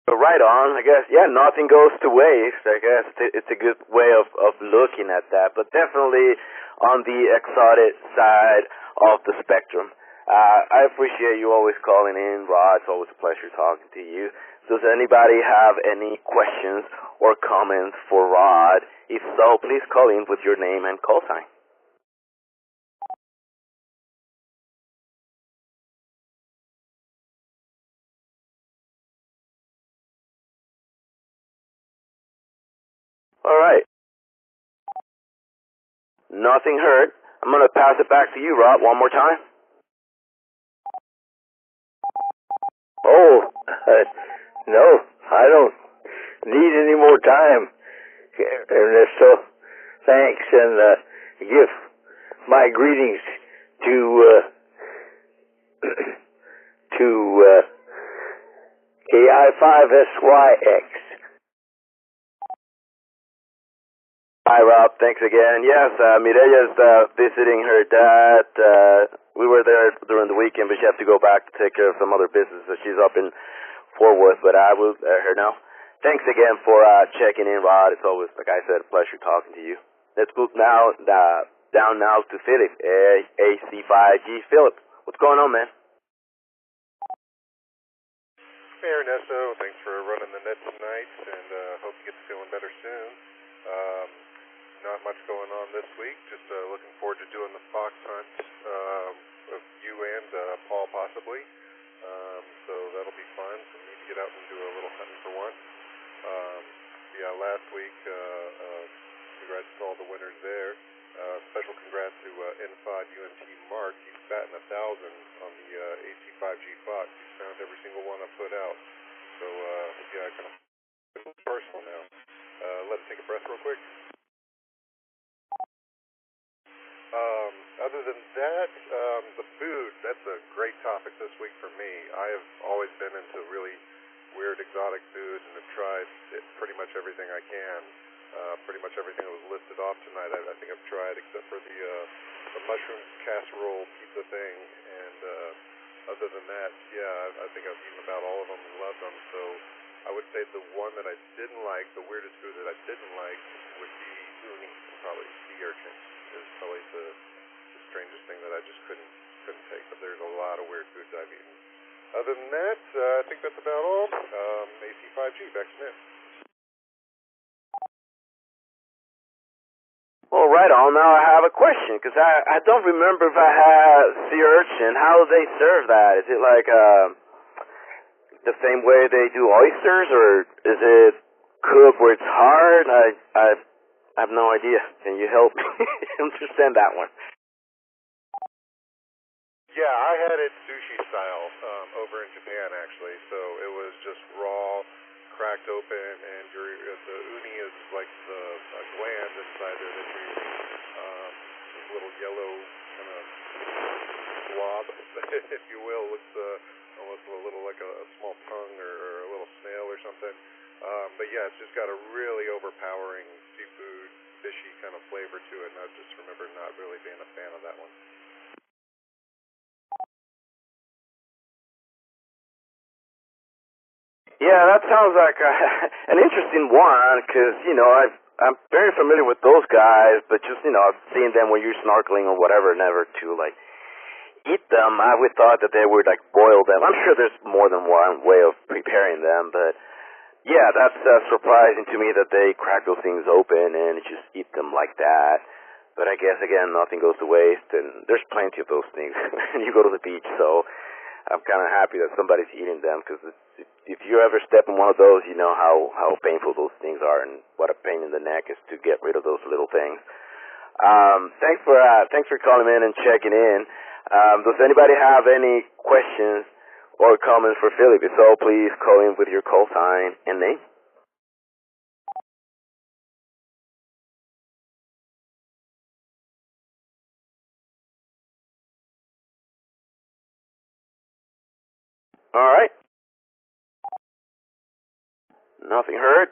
So right on, I guess. Yeah, nothing goes to waste. I guess it's a good way of looking at that, but definitely on the exotic side of the spectrum. I appreciate you always calling in, Rod. It's always a pleasure talking to you. Does anybody have any questions or comments for Rod? If so, please call in with your name and call sign. All right. Nothing heard. I'm going to pass it back to you, Rod, one more time. Oh, no, I don't need any more time, Ernesto. Thanks, and give my greetings to AI5SYX. Hi, Rob. Thanks again. Yes, Mireya's visiting her dad. We were there during the weekend, but she had to go back to take care of some other business, so she's up in Fort Worth, but I will let her know. Thanks again for checking in, Rod. It's always, like I said, a pleasure talking to you. Let's move now down now to Philip, AC5G. Philip, what's going on, man? Hey, Ernesto. Thanks for running the net tonight, and hope you get to feeling better soon. Not much going on this week. Just looking forward to doing the fox hunt of you and Paul possibly. So that'll be fun for me to get out and do a little hunting for once. Yeah, last week, congrats to all the winners there. Special congrats to N5 UNT Mark. He's batting 1,000 on the AC5G Fox. He's found every single one I put out. So yeah, kind of personal now. Let's take a breath real quick. Other than that, the food, that's a great topic this week for me. I have always been into really weird exotic foods and have tried pretty much everything I can. Pretty much everything that was listed off tonight I think I've tried, except for the mushroom casserole pizza thing. And other than that, yeah, I think I've eaten about all of them and loved them. So I would say the one that I didn't like, the weirdest food that I didn't like, would be uni, probably sea urchin. Is probably the strangest thing that I just couldn't take. But there's a lot of weird foods I've eaten. Other than that, I think that's about all. AC5G, back to Nick. Well, right on. Now I have a question, because I don't remember if I had sea urchin. How do they serve that? Is it like the same way they do oysters, or is it cooked where it's hard? I have no idea. Can you help me understand that one? Yeah, I had it sushi style over in Japan, actually. So it was just raw, cracked open, and the uni is like the gland inside there that you're eating. This little yellow kind of blob, if you will. Looks almost a little like a small tongue or a little snail or something. But yeah, it's just got a really overpowering seafood, fishy kind of flavor to it, and I just remember not really being a fan of that one. Yeah, that sounds like an interesting one, because, you know, I'm very familiar with those guys, but just, you know, I've seen them when you're snorkeling or whatever, never to, like, eat them. I would thought that they would, like, boil them. I'm sure there's more than one way of preparing them, but yeah, that's surprising to me that they crack those things open and just eat them like that. But I guess, again, nothing goes to waste, and there's plenty of those things when you go to the beach, so I'm kind of happy that somebody's eating them, because if you ever step in one of those, you know how painful those things are and what a pain in the neck is to get rid of those little things. Thanks for calling in and checking in. Does anybody have any questions or comments for Philip? If so, please call in with your call sign and name. All right. Nothing heard.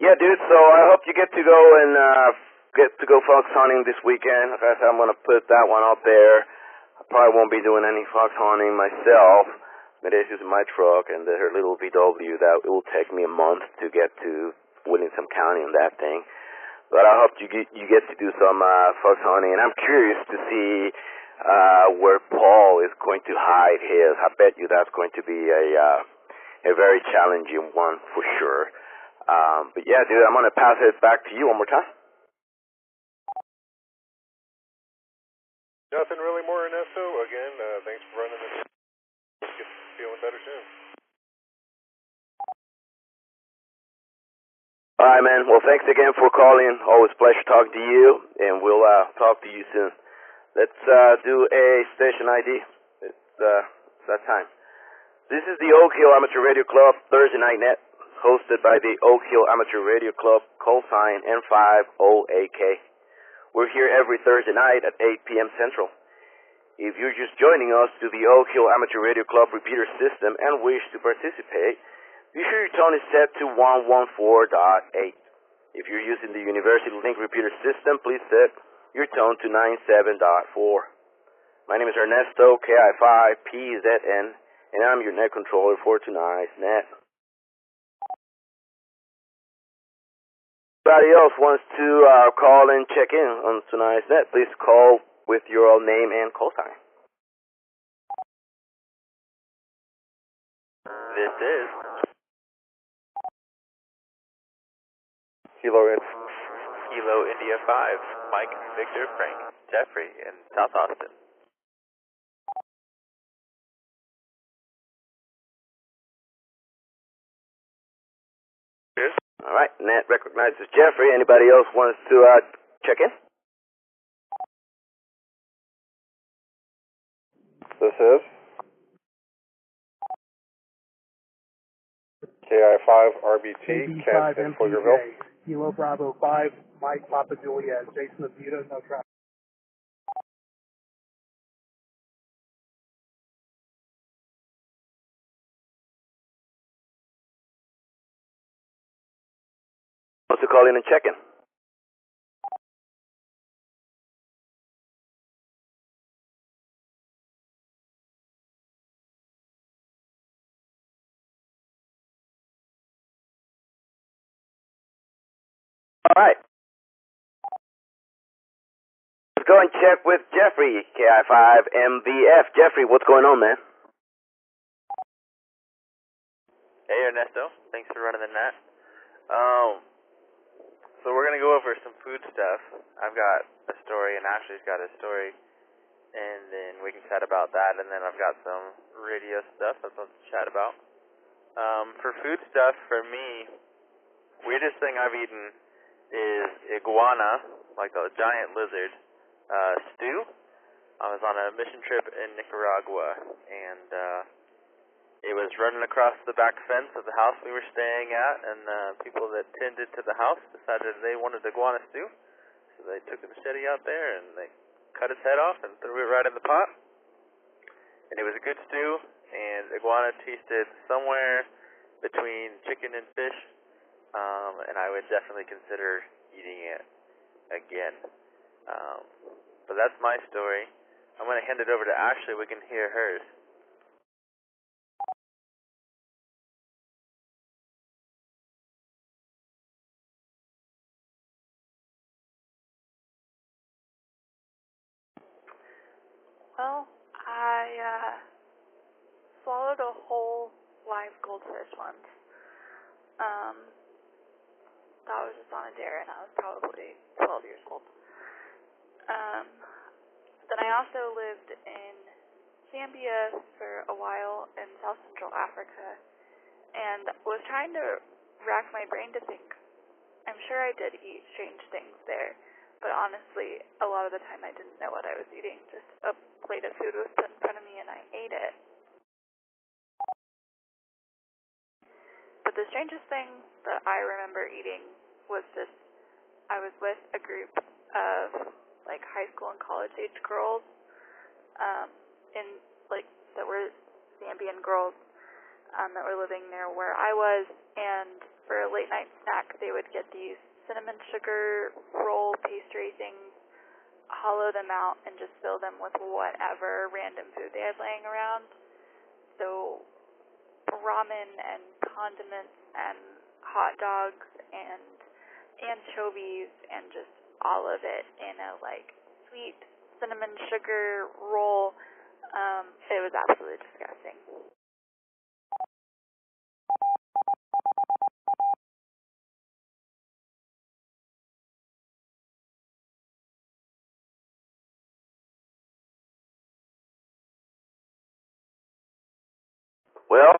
Yeah, dude. So I hope you get to go and fox hunting this weekend. Like I said, I'm gonna put that one up there. I probably won't be doing any fox hunting myself. Medea's using my truck and her little VW. That it will take me a month to get to Williamson County on that thing. But I hope you get to do some fox hunting. And I'm curious to see where Paul is going to hide his. I bet you that's going to be a very challenging one for sure. But yeah, dude, I'm gonna pass it back to you one more time. Nothing really more, Ernesto. Again, thanks for running this. Get feeling better soon. All right, man. Well, thanks again for calling. Always a pleasure talking to you, and we'll talk to you soon. Let's do a station ID. It's that time. This is the Oak Hill Amateur Radio Club Thursday Night Net, hosted by the Oak Hill Amateur Radio Club, call sign N5OAK. We're here every Thursday night at 8 p.m. Central. If you're just joining us to the Oak Hill Amateur Radio Club repeater system and wish to participate, be sure your tone is set to 114.8. If you're using the University Link repeater system, please set your tone to 97.4. My name is Ernesto, KI5PZN, and I'm your net controller for tonight's net. Anybody else wants to call and check in on tonight's net, please call with your name and call sign. This is Kilo India 5, Mike, Victor, Frank, Jeffrey in South Austin. All right, net recognizes Jeffrey. Anybody else wants to check in? This is KI5RBT, Kent in Pflugerville. Kilo Bravo 5, Mike Papa Juliet, Jason of Buda, no traffic. Wants to call in and check in? All right. Let's go and check with Jeffrey, KI5MVF. Jeffrey, what's going on, man? Hey, Ernesto. Thanks for running the net. So we're going to go over some food stuff. I've got a story, and Ashley's got a story, and then we can chat about that, and then I've got some radio stuff I'd love to chat about. For food stuff, for me, weirdest thing I've eaten is iguana, like the giant lizard, stew. I was on a mission trip in Nicaragua, and it was running across the back fence of the house we were staying at, and people that tended to the house decided they wanted iguana stew, so they took the machete out there and they cut its head off and threw it right in the pot. And it was a good stew, and iguana tasted somewhere between chicken and fish, and I would definitely consider eating it again. But that's my story. I'm going to hand it over to Ashley. We can hear hers. Well, I swallowed a whole live goldfish once. That was just on a dare, and I was probably 12 years old. Then I also lived in Zambia for a while in South Central Africa, and was trying to rack my brain to think. I'm sure I did eat strange things there, but honestly, a lot of the time I didn't know what I was eating. Just a plate of food was put in front of me and I ate it. But the strangest thing that I remember eating was just, I was with a group of like high school and college age girls, that were Zambian girls that were living near where I was, and for a late night snack they would get these cinnamon sugar roll pastry things, hollow them out, and just fill them with whatever random food they had laying around. So ramen and condiments and hot dogs and anchovies and just all of it in a like sweet cinnamon sugar roll. It was absolutely disgusting. Well,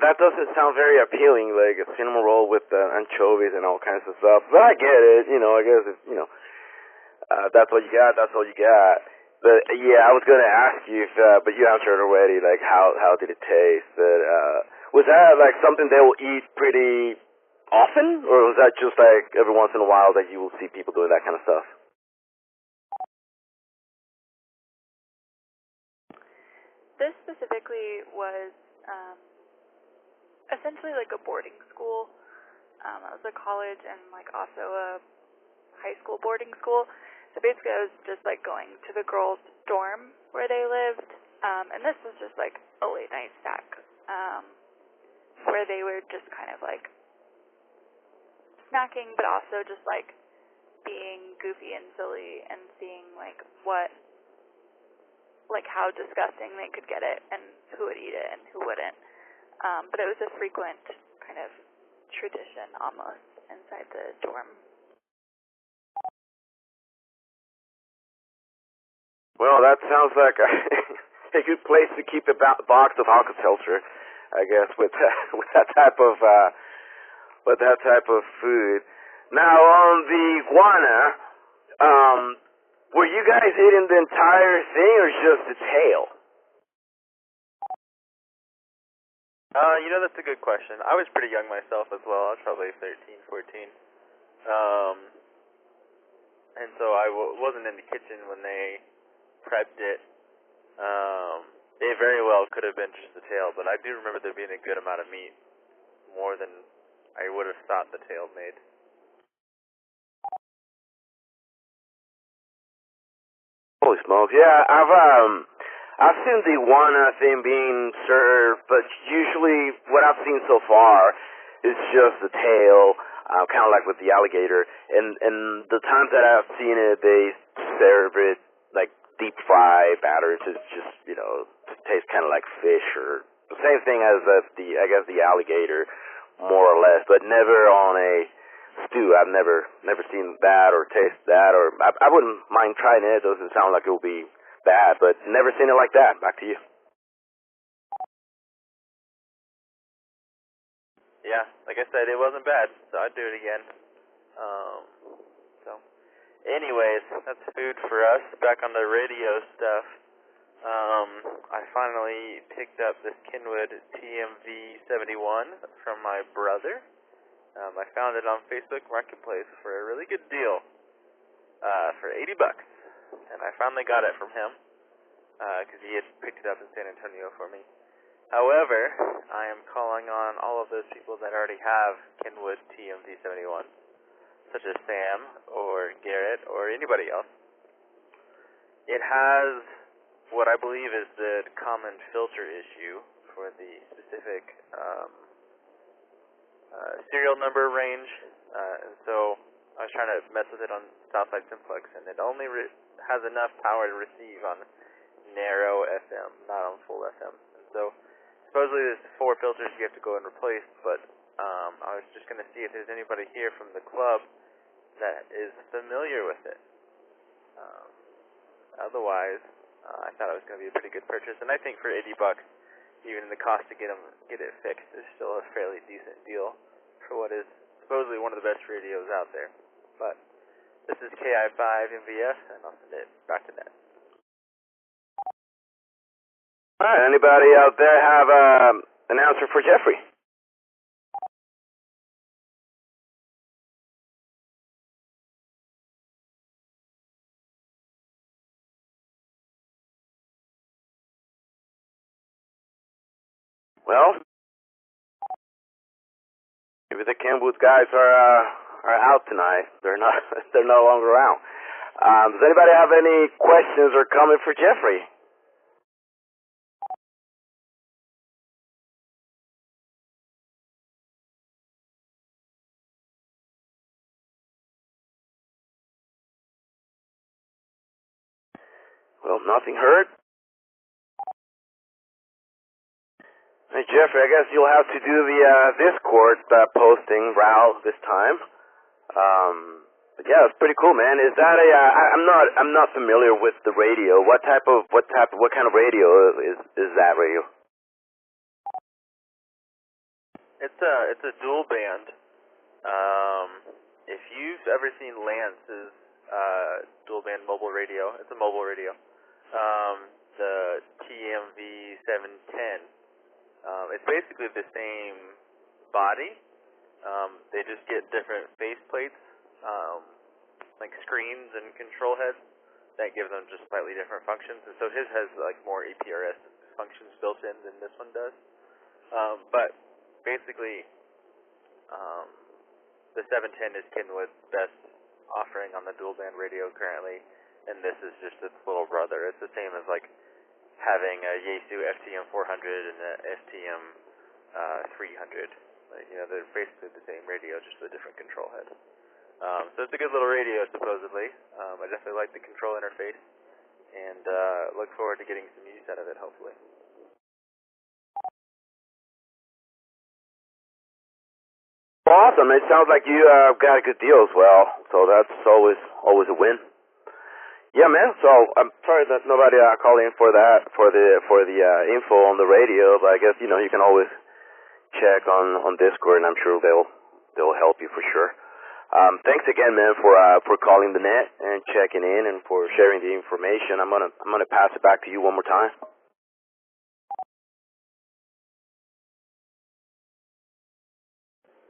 that doesn't sound very appealing, like a cinnamon roll with anchovies and all kinds of stuff. But I get it, I guess if, that's all you got, that's all you got. But yeah, I was gonna ask you if, but you answered already, like how did it taste? But was that like something they will eat pretty often, or was that just like every once in a while that you will see people doing that kind of stuff? This specifically was essentially like a boarding school. It was a college and like also a high school boarding school. So basically I was just like going to the girls' dorm where they lived, and this was just like a late night snack where they were just kind of like snacking, but also just like being goofy and silly and seeing like how disgusting they could get it and who would eat it and who wouldn't. But it was a frequent kind of tradition almost inside the dorm. Well, that sounds like a good place to keep a box of Alka-Seltzer, I guess, with that type of food. Now, on the iguana, were you guys eating the entire thing or just the tail? That's a good question. I was pretty young myself as well. I was probably 13, 14. And so I wasn't in the kitchen when they prepped it. It very well could have been just the tail, but I do remember there being a good amount of meat, more than I would have thought the tail made. Holy smokes! Yeah, I've seen the iguana thing being served, but usually what I've seen so far is just the tail, kind of like with the alligator. And the times that I've seen it, they serve it like deep fry batter to just taste kind of like fish, or the same thing as the alligator, more or less, but never on a stew. I've never seen that or tasted that, or I wouldn't mind trying it. It doesn't sound like it will be bad, but never seen it like that. Back to you. Yeah, like I said, it wasn't bad, so I'd do it again. Anyways, that's food for us. Back on the radio stuff. I finally picked up this Kenwood TMV71 from my brother. I found it on Facebook Marketplace for a really good deal, for $80. And I finally got it from him, because he had picked it up in San Antonio for me. However, I am calling on all of those people that already have Kenwood TMV71, such as Sam or Garrett or anybody else. It has what I believe is the common filter issue for the specific serial number range, and so I was trying to mess with it on Southside Simplex, and it only has enough power to receive on narrow FM, not on full FM. And so supposedly there's 4 filters you have to go and replace, but I was just going to see if there's anybody here from the club that is familiar with it. Otherwise, I thought it was going to be a pretty good purchase, and I think for $80, even the cost to get it fixed is still a fairly decent deal for what is supposedly one of the best radios out there. But this is KI5MVS, and I'll send it back to net. All right, anybody out there have an answer for Jeffrey? Well, maybe the Kenwood guys are out tonight. They're not. They're no longer around. Does anybody have any questions or comments for Jeffrey? Well, nothing heard. Hey, Jeffrey, I guess you'll have to do the Discord posting route this time. But yeah, it's pretty cool, man. Is that a? I'm not familiar with the radio. What kind of radio is that radio? It's a dual band. If you've ever seen Lance's dual band mobile radio, it's a mobile radio. The TMV 710. It's basically the same body. They just get different faceplates, like screens and control heads that give them just slightly different functions. And so his has like more APRS functions built in than this one does. But basically, the 710 is Kenwood's best offering on the dual band radio currently, and this is just its little brother. It's the same as like having a Yaesu FTM 400 and a FTM 300. Like, you know, they're basically the same radio, just with a different control head. So it's a good little radio, supposedly. I definitely like the control interface, and look forward to getting some use out of it, hopefully. Awesome. It sounds like you got a good deal as well, so that's always a win. Yeah, man. So I'm sorry that nobody called in for that for the info on the radio, but I guess you can always check on Discord, and I'm sure they'll help you for sure. Thanks again, man, for calling the net and checking in and for sharing the information. I'm gonna pass it back to you one more time.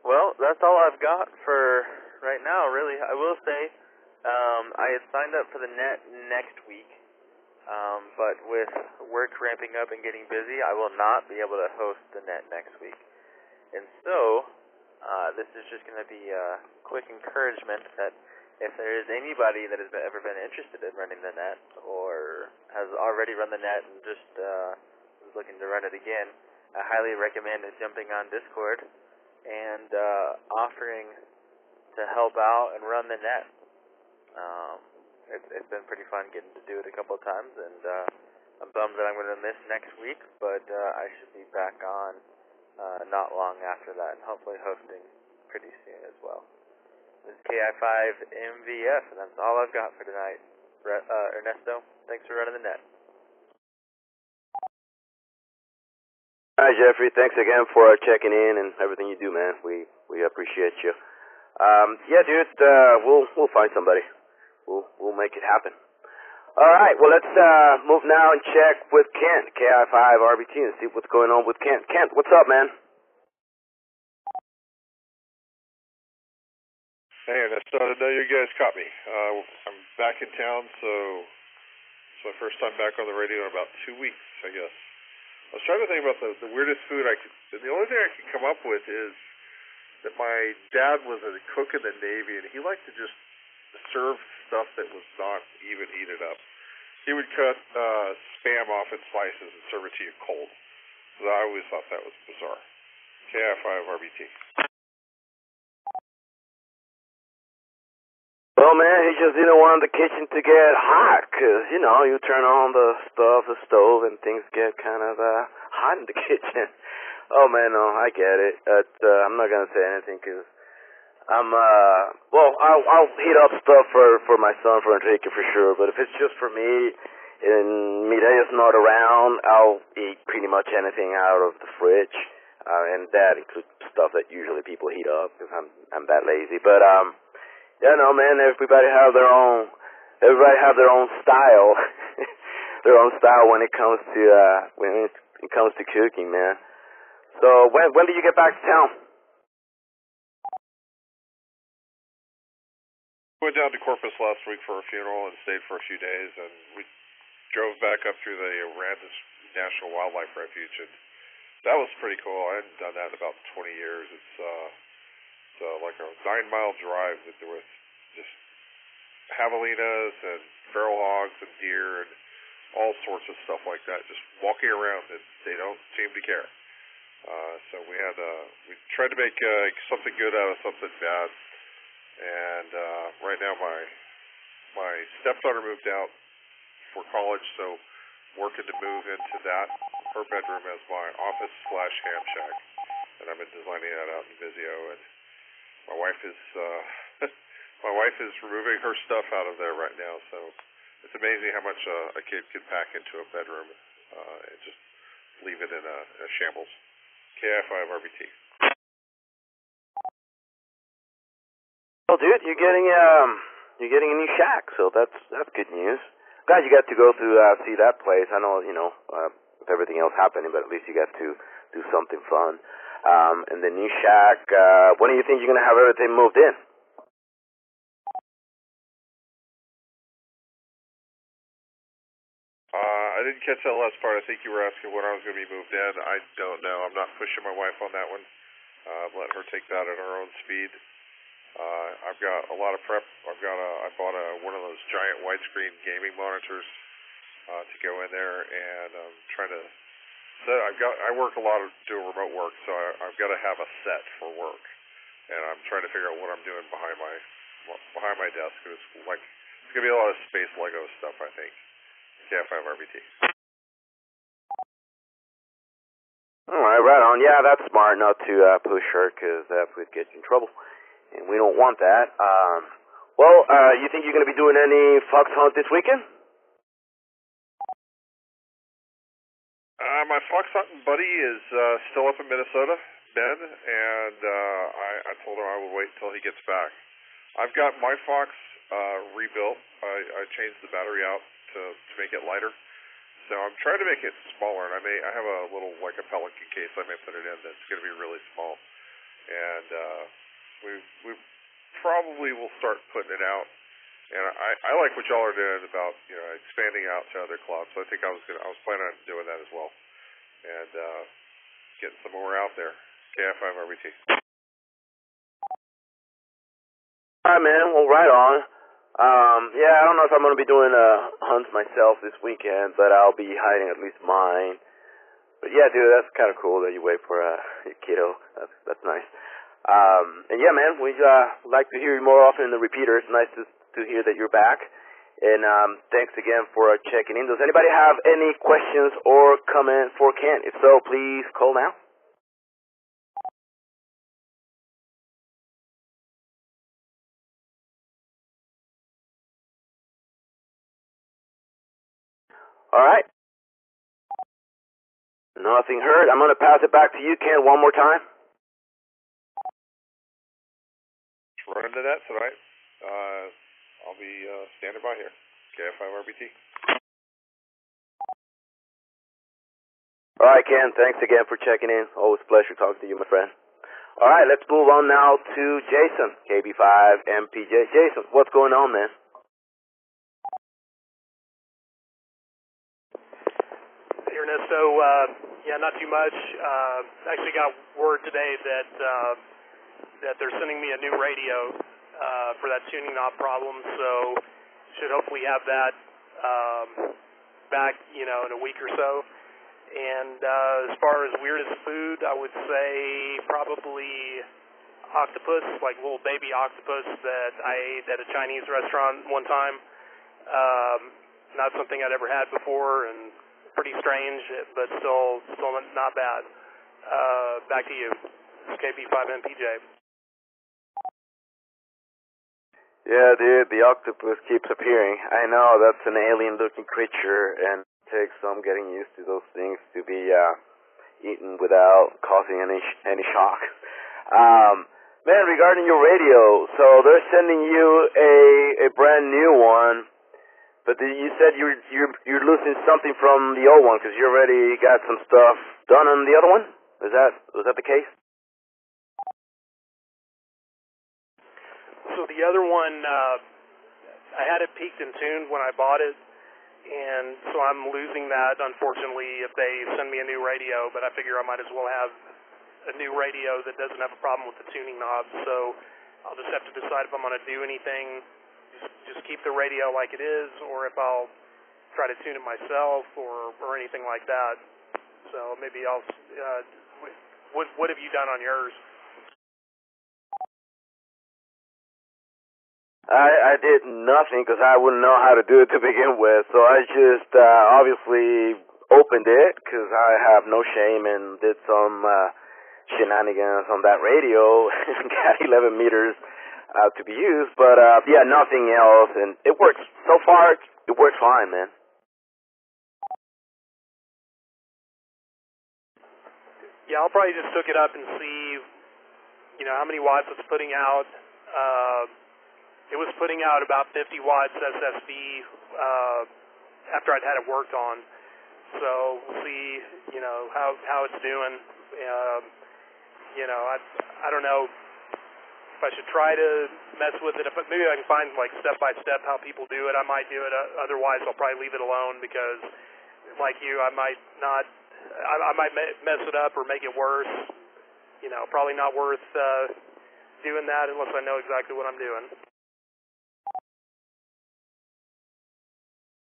Well, that's all I've got for right now, really. I will say, I had signed up for the net next week, but with work ramping up and getting busy, I will not be able to host the net next week. And so, this is just going to be a quick encouragement that if there is anybody that has ever been interested in running the net or has already run the net and just is looking to run it again, I highly recommend jumping on Discord and offering to help out and run the net. It's been pretty fun getting to do it a couple of times, and I'm bummed that I'm going to miss next week, but I should be back on not long after that, and hopefully hosting pretty soon as well. This is KI5MVF, and that's all I've got for tonight. Ernesto, thanks for running the net. All right, Jeffrey. Thanks again for checking in and everything you do, man. We appreciate you. Yeah, dude. We'll find somebody. We'll make it happen. All right. Well, let's move now and check with Kent, KI5RBT, and see what's going on with Kent. Kent, what's up, man? Hey, I started to know you guys caught me. I'm back in town, so it's my first time back on the radio in about 2 weeks, I guess. I was trying to think about the weirdest food I could. The only thing I could come up with is that my dad was a cook in the Navy, and he liked to just serve stuff that was not even heated up. He would cut Spam off in slices and serve it to you cold. So I always thought that was bizarre. KI5RBT. Well, man, he just didn't want the kitchen to get hot, because, you turn on the stove, and things get kind of hot in the kitchen. Oh, man, no, I get it. I'm not going to say anything, because I'll heat up stuff for my son, for Enrique, for sure, but if it's just for me, and Mireya's not around, I'll eat pretty much anything out of the fridge, and that includes stuff that usually people heat up, because I'm that lazy, but, yeah, no, man. Everybody have their own style, their own style when it comes to cooking, man. So when did you get back to town? Went down to Corpus last week for a funeral and stayed for a few days, and we drove back up through the Aransas National Wildlife Refuge and that was pretty cool. I hadn't done that in about 20 years. It's like a 9-mile drive with just javelinas and feral hogs and deer and all sorts of stuff like that, just walking around, and they don't seem to care. So we tried to make something good out of something bad, and right now my stepdaughter moved out for college, so working to move into that, her bedroom as my office / ham shack, and I've been designing that out in Visio, and my wife is removing her stuff out of there right now, so it's amazing how much a kid can pack into a bedroom and just leave it in a shambles. KI5RBT. Well, dude, you're getting a new shack, so that's good news. Glad you got to go through see that place. I know, with everything else happening, but at least you got to do something fun. And the new shack, when do you think you're gonna have everything moved in? I didn't catch that last part. I think you were asking when I was going to be moved in. I don't know. I'm not pushing my wife on that one. Let her take that at her own speed. I've got a lot of prep. I bought one of those giant widescreen gaming monitors to go in there, and I'm trying to. So I work a lot of doing remote work, so I've got to have a set for work, and I'm trying to figure out what I'm doing behind my desk. It's gonna be a lot of space Lego stuff, I think. KI5RBT. All right, right on. Yeah, that's smart not to push her, because that would get you in trouble, and we don't want that. You think you're going to be doing any fox hunt this weekend? My fox hunting buddy is still up in Minnesota, Ben, and I told him I would wait until he gets back. I've got my fox rebuilt. I changed the battery out to make it lighter. So I'm trying to make it smaller, and I have a little, like a Pelican case I may put it in that's going to be really small. And we probably will start putting it out. And I like what y'all are doing about expanding out to other clubs. So I think I was planning on doing that as well, and getting some more out there. KI5RBT. All right, man. Well, right on. I don't know if I'm going to be doing hunts myself this weekend, but I'll be hiding at least mine. But yeah, dude, that's kind of cool that you wait for your kiddo. That's nice. And yeah, man, we'd like to hear you more often in the repeater. It's nice to hear that you're back. And thanks again for checking in. Does anybody have any questions or comments for Ken? If so, please call now. All right. Nothing heard. I'm going to pass it back to you, Ken, one more time. Running to that tonight. I'll be standing by here. KI5RBT. All right, Ken. Thanks again for checking in. Always a pleasure talking to you, my friend. All right, let's move on now to Jason, KB5MPJ. Jason, what's going on, man? Hey, Ernesto. Not too much. Actually got word today that they're sending me a new radio for that tuning knob problem, so should hopefully have that back, in a week or so. And as far as weirdest food, I would say probably octopus, like little baby octopus that I ate at a Chinese restaurant one time. Not something I'd ever had before, and pretty strange, but still not bad. Back to you. KB5MPJ. Yeah, dude, the octopus keeps appearing. I know, that's an alien-looking creature, and it takes some getting used to those things to be eaten without causing any shock. Man, regarding your radio, so they're sending you a brand new one, but you said you're losing something from the old one because you already got some stuff done on the other one. Was that the case? So the other one, I had it peaked and tuned when I bought it, and so I'm losing that, unfortunately, if they send me a new radio, but I figure I might as well have a new radio that doesn't have a problem with the tuning knob, so I'll just have to decide if I'm going to do anything, just keep the radio like it is, or if I'll try to tune it myself or anything like that. So maybe I'll, what have you done on yours? I did nothing because I wouldn't know how to do it to begin with, so I just obviously opened it because I have no shame and did some shenanigans on that radio and got 11 meters to be used, but yeah, nothing else, and it works. So far, it works fine, man. Yeah, I'll probably just hook it up and see, how many watts it's putting out. It was putting out about 50 watts SSB after I'd had it worked on. So we'll see, how it's doing. I don't know if I should try to mess with it. Maybe I can find like step-by-step how people do it. I might do it. Otherwise, I'll probably leave it alone because, like you, I might mess it up or make it worse. Probably not worth doing that unless I know exactly what I'm doing.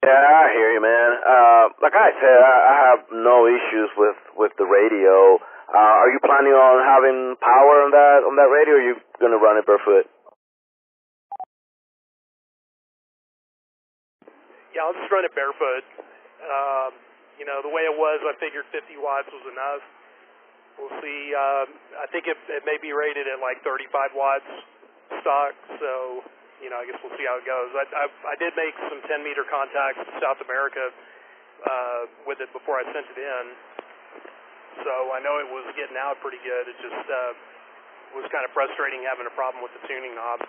Yeah, I hear you, man. Like I said, I have no issues with the radio. Are you planning on having power on that radio, or are you gonna run it barefoot? Yeah, I'll just run it barefoot. The way it was, I figured 50 watts was enough. We'll see. I think it may be rated at like 35 watts stock, so I guess we'll see how it goes. I did make some 10-meter contacts in South America with it before I sent it in, so I know it was getting out pretty good. It just was kind of frustrating having a problem with the tuning knob.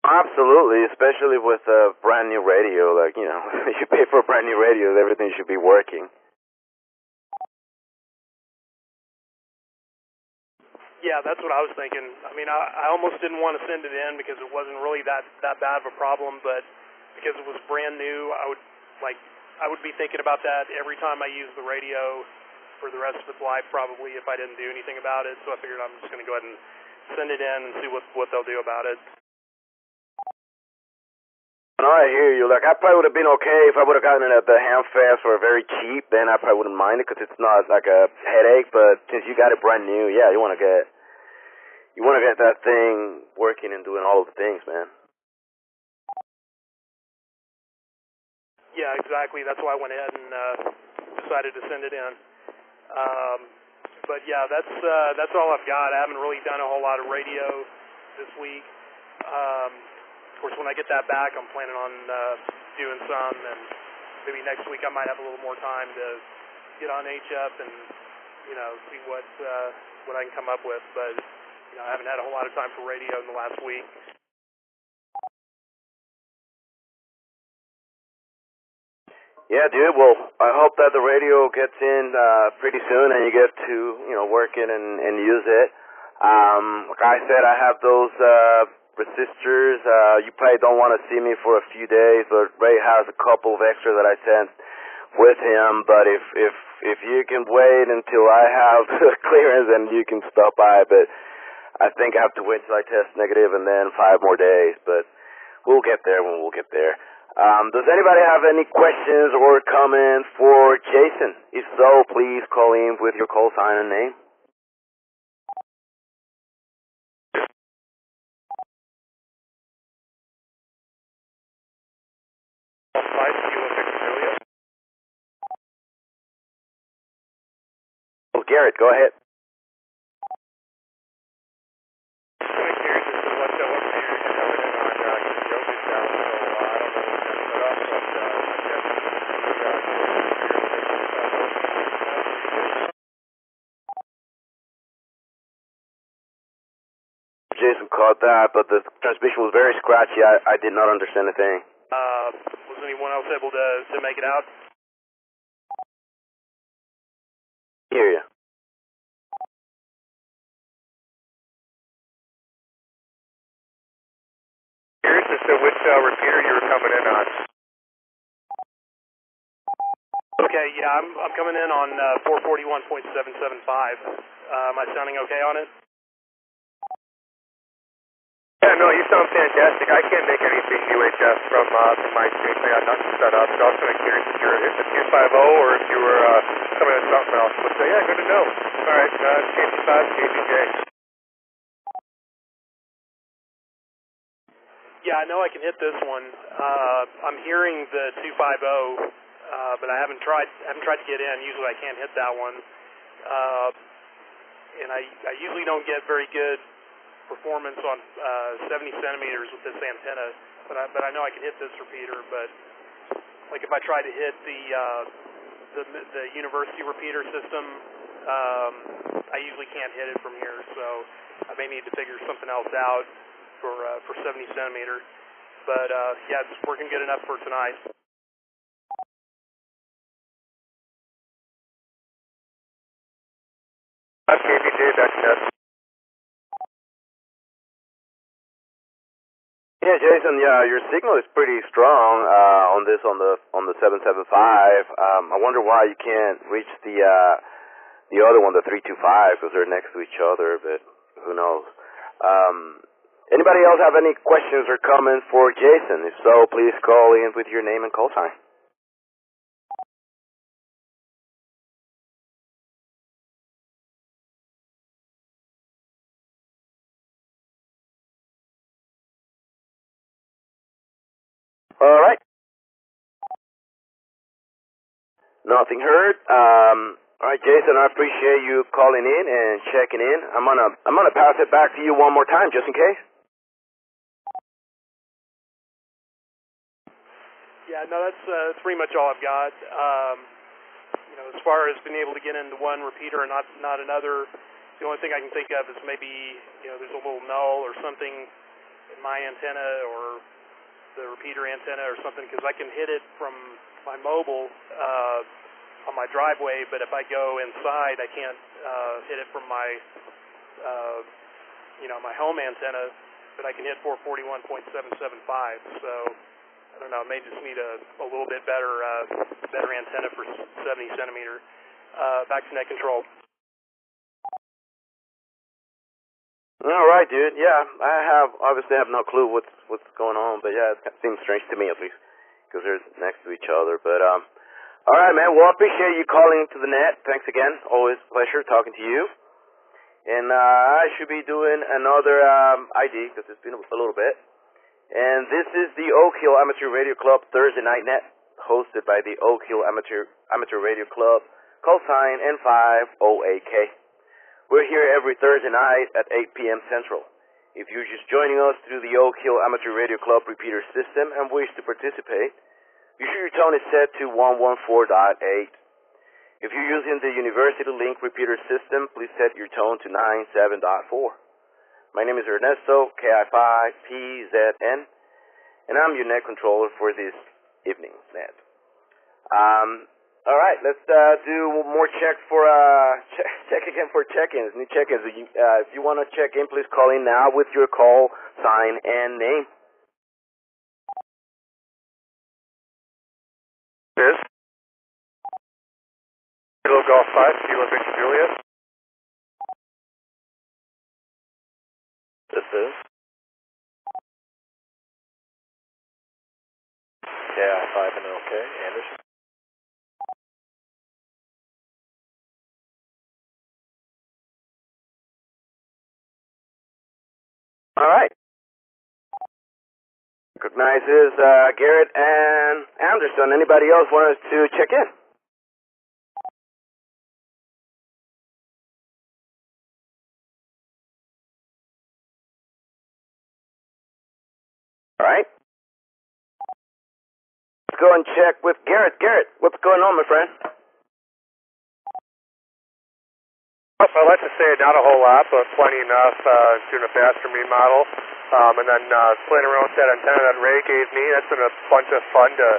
Absolutely, especially with a brand new radio. Like, you pay for a brand new radio, everything should be working. Yeah, that's what I was thinking. I mean, I almost didn't want to send it in because it wasn't really that bad of a problem, but because it was brand new, I would be thinking about that every time I use the radio for the rest of its life, probably, if I didn't do anything about it. So I figured I'm just going to go ahead and send it in and see what they'll do about it. No, I hear you. Like, I probably would have been okay if I would have gotten it at the Hamfest or very cheap. Then I probably wouldn't mind it because it's not like a headache. But since you got it brand new, yeah, you want to get that thing working and doing all of the things, man. Yeah, exactly. That's why I went ahead and decided to send it in. But yeah, that's all I've got. I haven't really done a whole lot of radio this week. Of course, when I get that back, I'm planning on doing some, and maybe next week I might have a little more time to get on HF and see what I can come up with. But I haven't had a whole lot of time for radio in the last week. Yeah, dude. Well, I hope that the radio gets in pretty soon, and you get to work it and use it. Like I said, I have those resistors. You probably don't want to see me for a few days, but Ray has a couple of extras that I sent with him. But if you can wait until I have clearance, then you can stop by. But I think I have to wait till I test negative and then 5 more days. But we'll get there when we'll get there. Does anybody have any questions or comments for Jason? If so, please call in with your call sign and name. Oh, Garrett, go ahead. Jason caught that, but the transmission was very scratchy. I did not understand a thing. Was anyone else able to make it out? Hear you. Curious as to which repeater you were on. Okay, yeah, I'm coming in on 441.775. Am I sounding okay on it? Yeah, no, you sound fantastic. I can't make anything UHF from my station. I got nothing set up, so I was kind of curious if you're the 250 or if you were coming in something else. But yeah, good to know. All right, KP5, KPJ. Yeah, I know I can hit this one. I'm hearing the 250, but I haven't tried to get in. Usually I can't hit that one, and I usually don't get very good performance on 70 centimeters with this antenna, but I know I can hit this repeater. But like if I try to hit the university repeater system, I usually can't hit it from here. So I may need to figure something else out for 70 centimeter. But yeah, it's working good enough for tonight. I'm KPJ, back to test. Yeah, Jason. Yeah, your signal is pretty strong on the 775. I wonder why you can't reach the other one, the 325, because they're next to each other. But who knows? Anybody else have any questions or comments for Jason? If so, please call in with your name and call sign. All right. Nothing heard. All right, Jason, I appreciate you calling in and checking in. I'm gonna pass it back to you one more time, just in case. Yeah, no, that's pretty much all I've got. As far as being able to get into one repeater and not another, the only thing I can think of is maybe there's a little null or something in my antenna or the repeater antenna or something, because I can hit it from my mobile on my driveway, but if I go inside, I can't hit it from my my home antenna, but I can hit 441.775. So I don't know, I may just need a little bit better antenna for 70 centimeter. Back to net control. All right, dude. Yeah, I obviously have no clue what's going on, but yeah, it seems strange to me at least because they're next to each other. But all right, man. Well, I appreciate you calling into the net. Thanks again. Always a pleasure talking to you. And I should be doing another ID because it's been a little bit. And this is the Oak Hill Amateur Radio Club Thursday Night Net, hosted by the Oak Hill Amateur Radio Club, call sign N5OAK. We're here every Thursday night at 8 p.m. Central. If you're just joining us through the Oak Hill Amateur Radio Club repeater system and wish to participate, be sure your tone is set to 114.8. If you're using the University Link repeater system, please set your tone to 97.4. My name is Ernesto, KI5PZN, and I'm your net controller for this evening's net. All right, let's do more checks for check again for check-ins. New check-ins. If you want to check in, please call in now with your call sign and name. This Kilo Golf 5, Kilo Victor Juliet. This is AI5A Anderson. All right. Recognizes Garrett and Anderson. Anybody else want us to check in? All right. Let's go and check with Garrett. Garrett, what's going on, my friend? I'd like to say not a whole lot, but plenty enough doing a faster remodel. And then playing around with that antenna that Ray gave me. That's been a bunch of fun to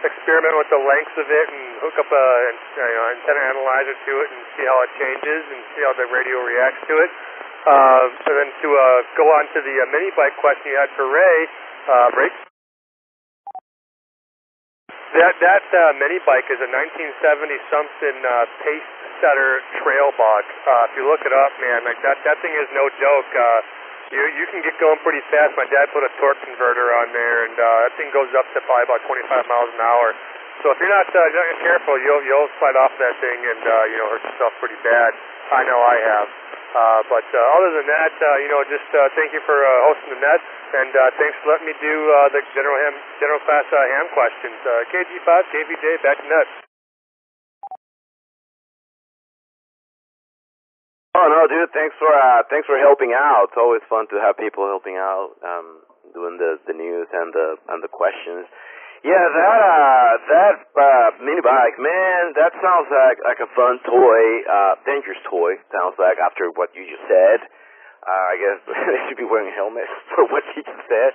experiment with the lengths of it and hook up a antenna analyzer to it and see how it changes and see how the radio reacts to it. And then to go on to the mini bike question you had for Ray, Ray That mini bike is a 1970 something pace setter trail bug. If you look it up, man, like that thing is no joke. You can get going pretty fast. My dad put a torque converter on there, and that thing goes up to probably about 25 miles an hour. So if you're not careful, you'll slide off that thing and hurt yourself pretty bad. I know I have. But other than that, just thank you for hosting the net, and thanks for letting me do the general class ham questions. KG5, KVJ, back to net. Oh no, dude! Thanks for helping out. It's always fun to have people helping out, doing the news and the questions. Yeah, that mini bike, man, that sounds like a fun toy, dangerous toy. Sounds like after what you just said. I guess they should be wearing helmets for what you just said.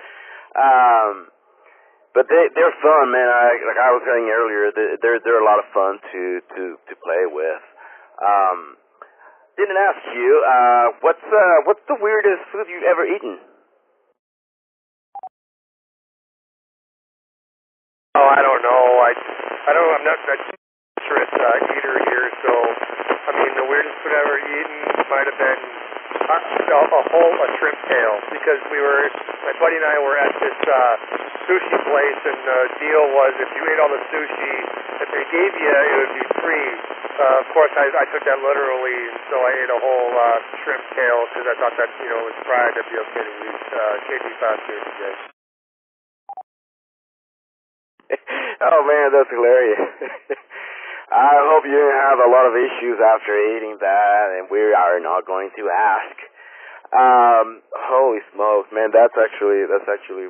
But they're fun, man. Like I was saying earlier, they're a lot of fun to play with. Didn't ask you, what's the weirdest food you've ever eaten? Oh, I don't know. I'm not a adventurous eater here, so I mean the weirdest food I've ever eaten might have been a shrimp tail, because my buddy and I were at this sushi place, and the deal was if you ate all the sushi that they gave you, it would be free. Of course, I took that literally, and so I ate a whole shrimp tail because I thought that was fried. That'd be okay to eat. KG5, KG. Oh man, that's hilarious. I hope you didn't have a lot of issues after eating that, and we are not going to ask. Holy smokes, man, that's actually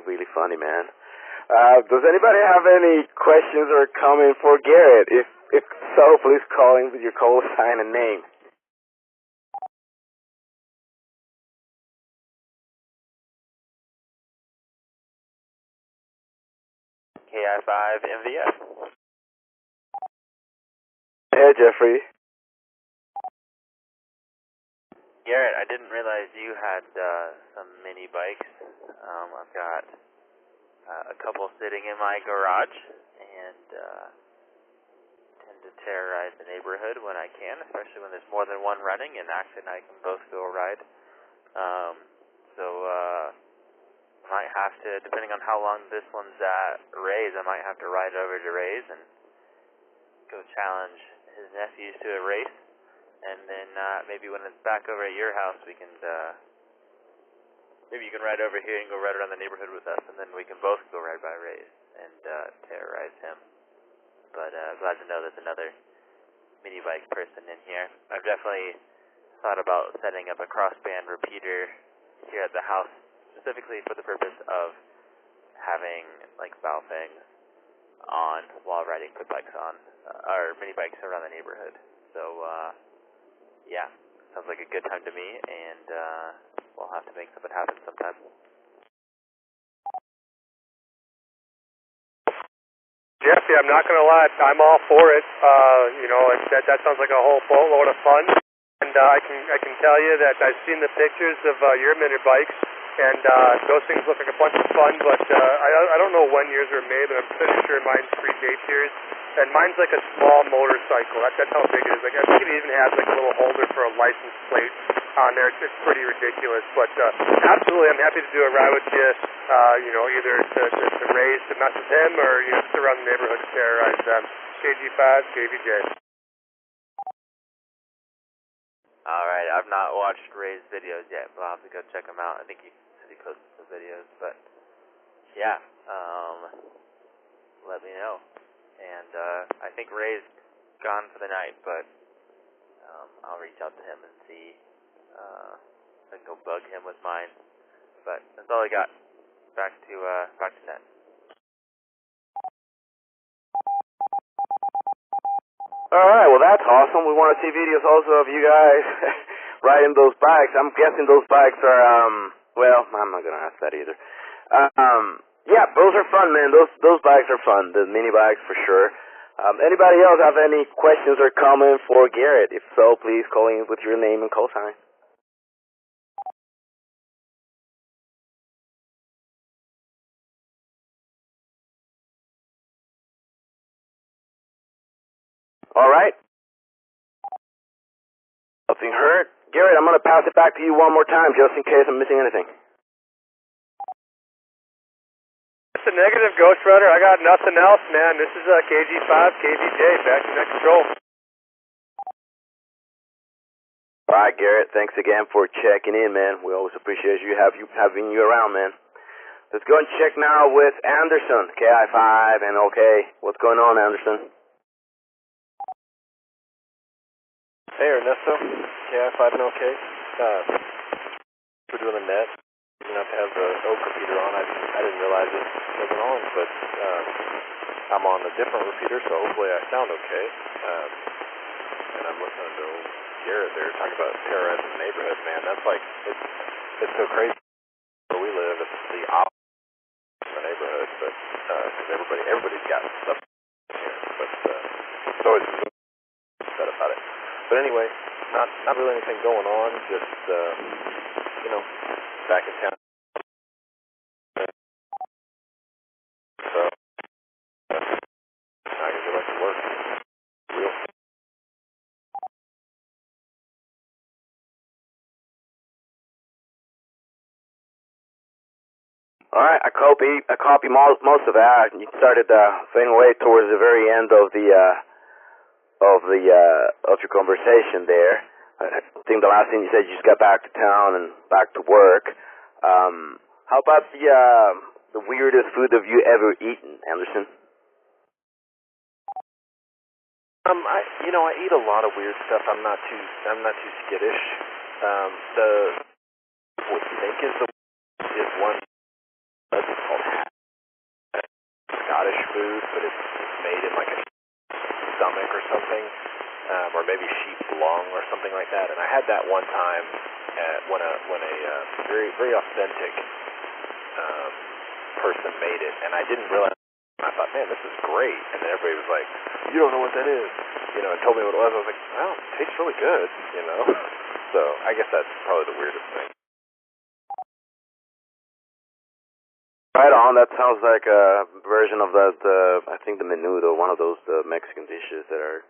really funny, man. Does anybody have any questions or comments for Garrett? If so, please call in with your call sign and name. KI5MVS. Hey, Jeffrey. Garrett, I didn't realize you had some mini bikes. I've got a couple sitting in my garage, and tend to terrorize the neighborhood when I can, especially when there's more than one running, and Axe and I can both go ride. I might have to, depending on how long this one's at Ray's, I might have to ride over to Ray's and go challenge his nephews to a race. And then maybe when it's back over at your house, we can, maybe you can ride over here and go ride around the neighborhood with us, and then we can both go ride by Ray's and terrorize him. But glad to know there's another mini bike person in here. I've definitely thought about setting up a crossband repeater here at the house, specifically for the purpose of having like Baofengs on while riding quick bikes on, or mini bikes around the neighborhood. So yeah, sounds like a good time to me, and we'll have to make something happen sometime. Jeffy, I'm not going to lie, I'm all for it. That sounds like a whole boatload of fun. And I can tell you that I've seen the pictures of your mini bikes, and those things look like a bunch of fun. But I don't know when yours were made, but I'm pretty sure mine's predates yours. And mine's like a small motorcycle. That's how big it is. Like I think it even has like a little holder for a license plate on there. It's pretty ridiculous. But absolutely, I'm happy to do a ride with you. Either to race, to mess with him, or just around the neighborhood to terrorize them. KG5, KVJ. Alright, I've not watched Ray's videos yet, but I'll have to go check them out. I think he said he posted some videos, but yeah, let me know. And I think Ray's gone for the night, but I'll reach out to him and see if I can go bug him with mine. But that's all I got. Back to net. Alright, well that's awesome. We want to see videos also of you guys riding those bikes. I'm guessing those bikes are, well, I'm not going to ask that either. Yeah, those are fun, man. Those bikes are fun. The mini bikes for sure. Anybody else have any questions or comments for Garrett? If so, please call in with your name and call sign. All right. Nothing heard. Garrett, I'm going to pass it back to you one more time just in case I'm missing anything. It's a negative, Ghost Runner. I got nothing else, man. This is KG5, KVJ, back to net control. All right, Garrett. Thanks again for checking in, man. We always appreciate having you around, man. Let's go and check now with Anderson, KI5 and OK. What's going on, Anderson? Hey, Ernesto, KI5 and OK. We're doing the net. You have to have the oak repeater on. I didn't realize it wasn't on, but I'm on a different repeater, so hopefully I sound okay. And I'm listening to Garrett there talking about terrorizing the neighborhood, man. That's like, it's so crazy. Where we live, it's the opposite of the neighborhood, but because everybody's got stuff here, but it's always upset about it. But anyway, not really anything going on, just back in town. So I can go back to work. Real. All right, I copy most of that. You started fading away towards the very end of your conversation there. I think the last thing you said, you just got back to town and back to work. How about the weirdest food have you ever eaten, Anderson? I eat a lot of weird stuff. I'm not too skittish. What you think is one that's called Scottish food, but it's made in like a stomach or something, or maybe sheep's lung or something like that. And I had that one time when a very very authentic person made it, and I didn't realize. I thought, man, this is great. And then everybody was like, you don't know what that is. And told me what it was. I was like, well, it tastes really good, So I guess that's probably the weirdest thing. Right on. That sounds like a version of I think the menudo, one of those Mexican dishes that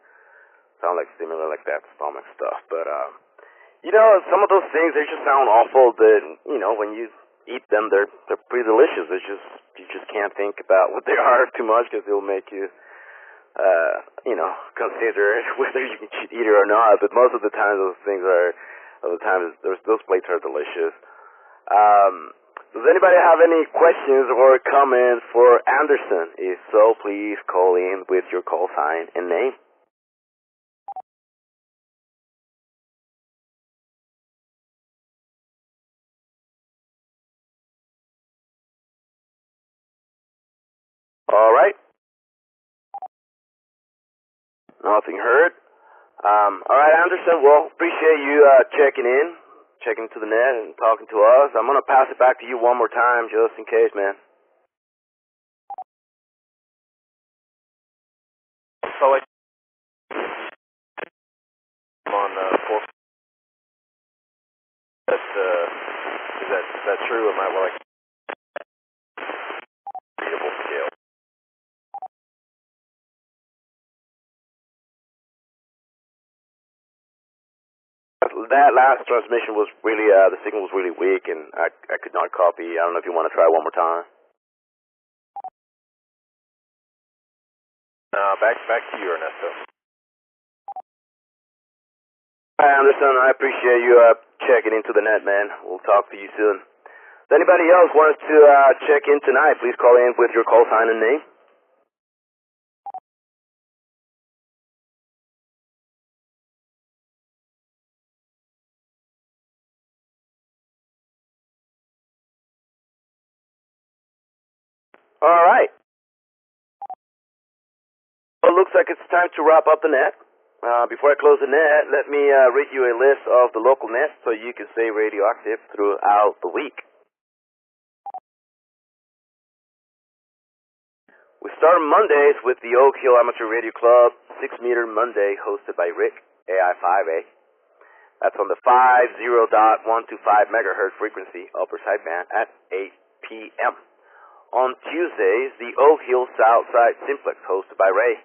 sound like similar like that stomach stuff. But, some of those things, they just sound awful that, when you eat them, they're pretty delicious. You just can't think about what they are too much because it'll make you, consider whether you should eat it or not. But most of the time, those plates are delicious. Does anybody have any questions or comments for Anderson? If so, please call in with your call sign and name. All right. Nothing heard. All right, Anderson. Well, appreciate you checking to the net and talking to us. I'm going to pass it back to you one more time just in case, man. So I'm on 4. Is that true? Am I like readable scale? That last transmission was really, the signal was really weak, and I could not copy. I don't know if you want to try one more time. Back to you, Ernesto. Hi, Anderson. I appreciate you checking into the net, man. We'll talk to you soon. If anybody else wants to check in tonight, please call in with your call sign and name. All right. Well, it looks like it's time to wrap up the net. Before I close the net, let me read you a list of the local nets so you can stay radioactive throughout the week. We start Mondays with the Oak Hill Amateur Radio Club 6-meter Monday hosted by Rick, AI5A. That's on the 50.125 megahertz frequency, upper sideband, at 8 p.m. On Tuesdays, the Oak Hill Southside Simplex hosted by Ray,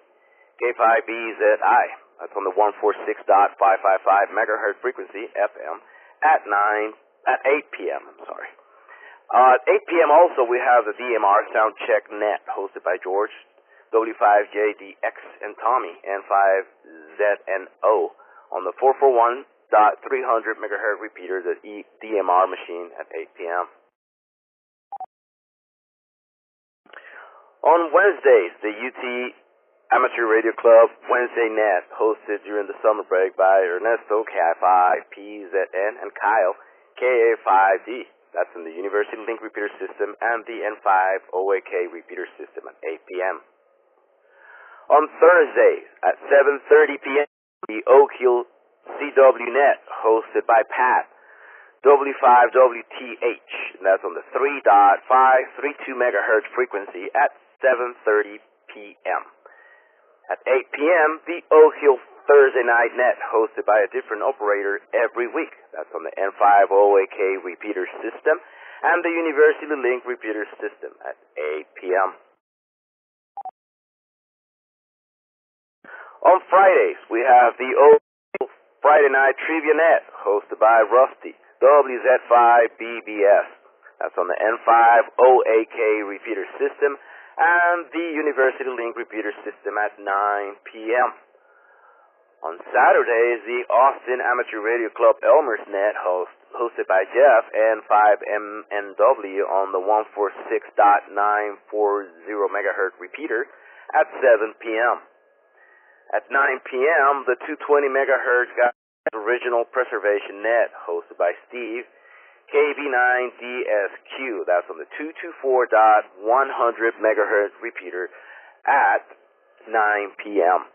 K5BZI. That's on the 146.555 megahertz frequency FM at 8 p.m. At 8 p.m. also we have the DMR Soundcheck Net hosted by George, W5JDX and Tommy, N5ZNO on the 441.300 megahertz repeater, the DMR machine at 8 p.m. On Wednesdays, the UT Amateur Radio Club Wednesday Net, hosted during the summer break by Ernesto, K5PZN, and Kyle, KA5D. That's in the University Link Repeater System and the N5OAK Repeater System at 8 p.m. On Thursdays at 7:30 p.m., the Oak Hill CW Net, hosted by Pat, W5WTH. And that's on the 3.532 megahertz frequency at 7:30 p.m. At 8 p.m., the Oak Hill Thursday Night Net, hosted by a different operator every week. That's on the N5OAK Repeater System and the University Link Repeater System at 8 p.m. On Fridays, we have the Oak Hill Friday Night Trivia Net, hosted by Rusty, WZ5BBS. That's on the N5OAK Repeater System and the University Link Repeater System at 9 p.m. On Saturdays, the Austin Amateur Radio Club Elmer's Net, hosted by Jeff, N5MNW on the 146.940 megahertz repeater at 7 p.m. At 9 p.m., the 220 megahertz Original Preservation Net, hosted by Steve, KB9DSQ. That's on the 224.100 megahertz repeater at 9 p.m.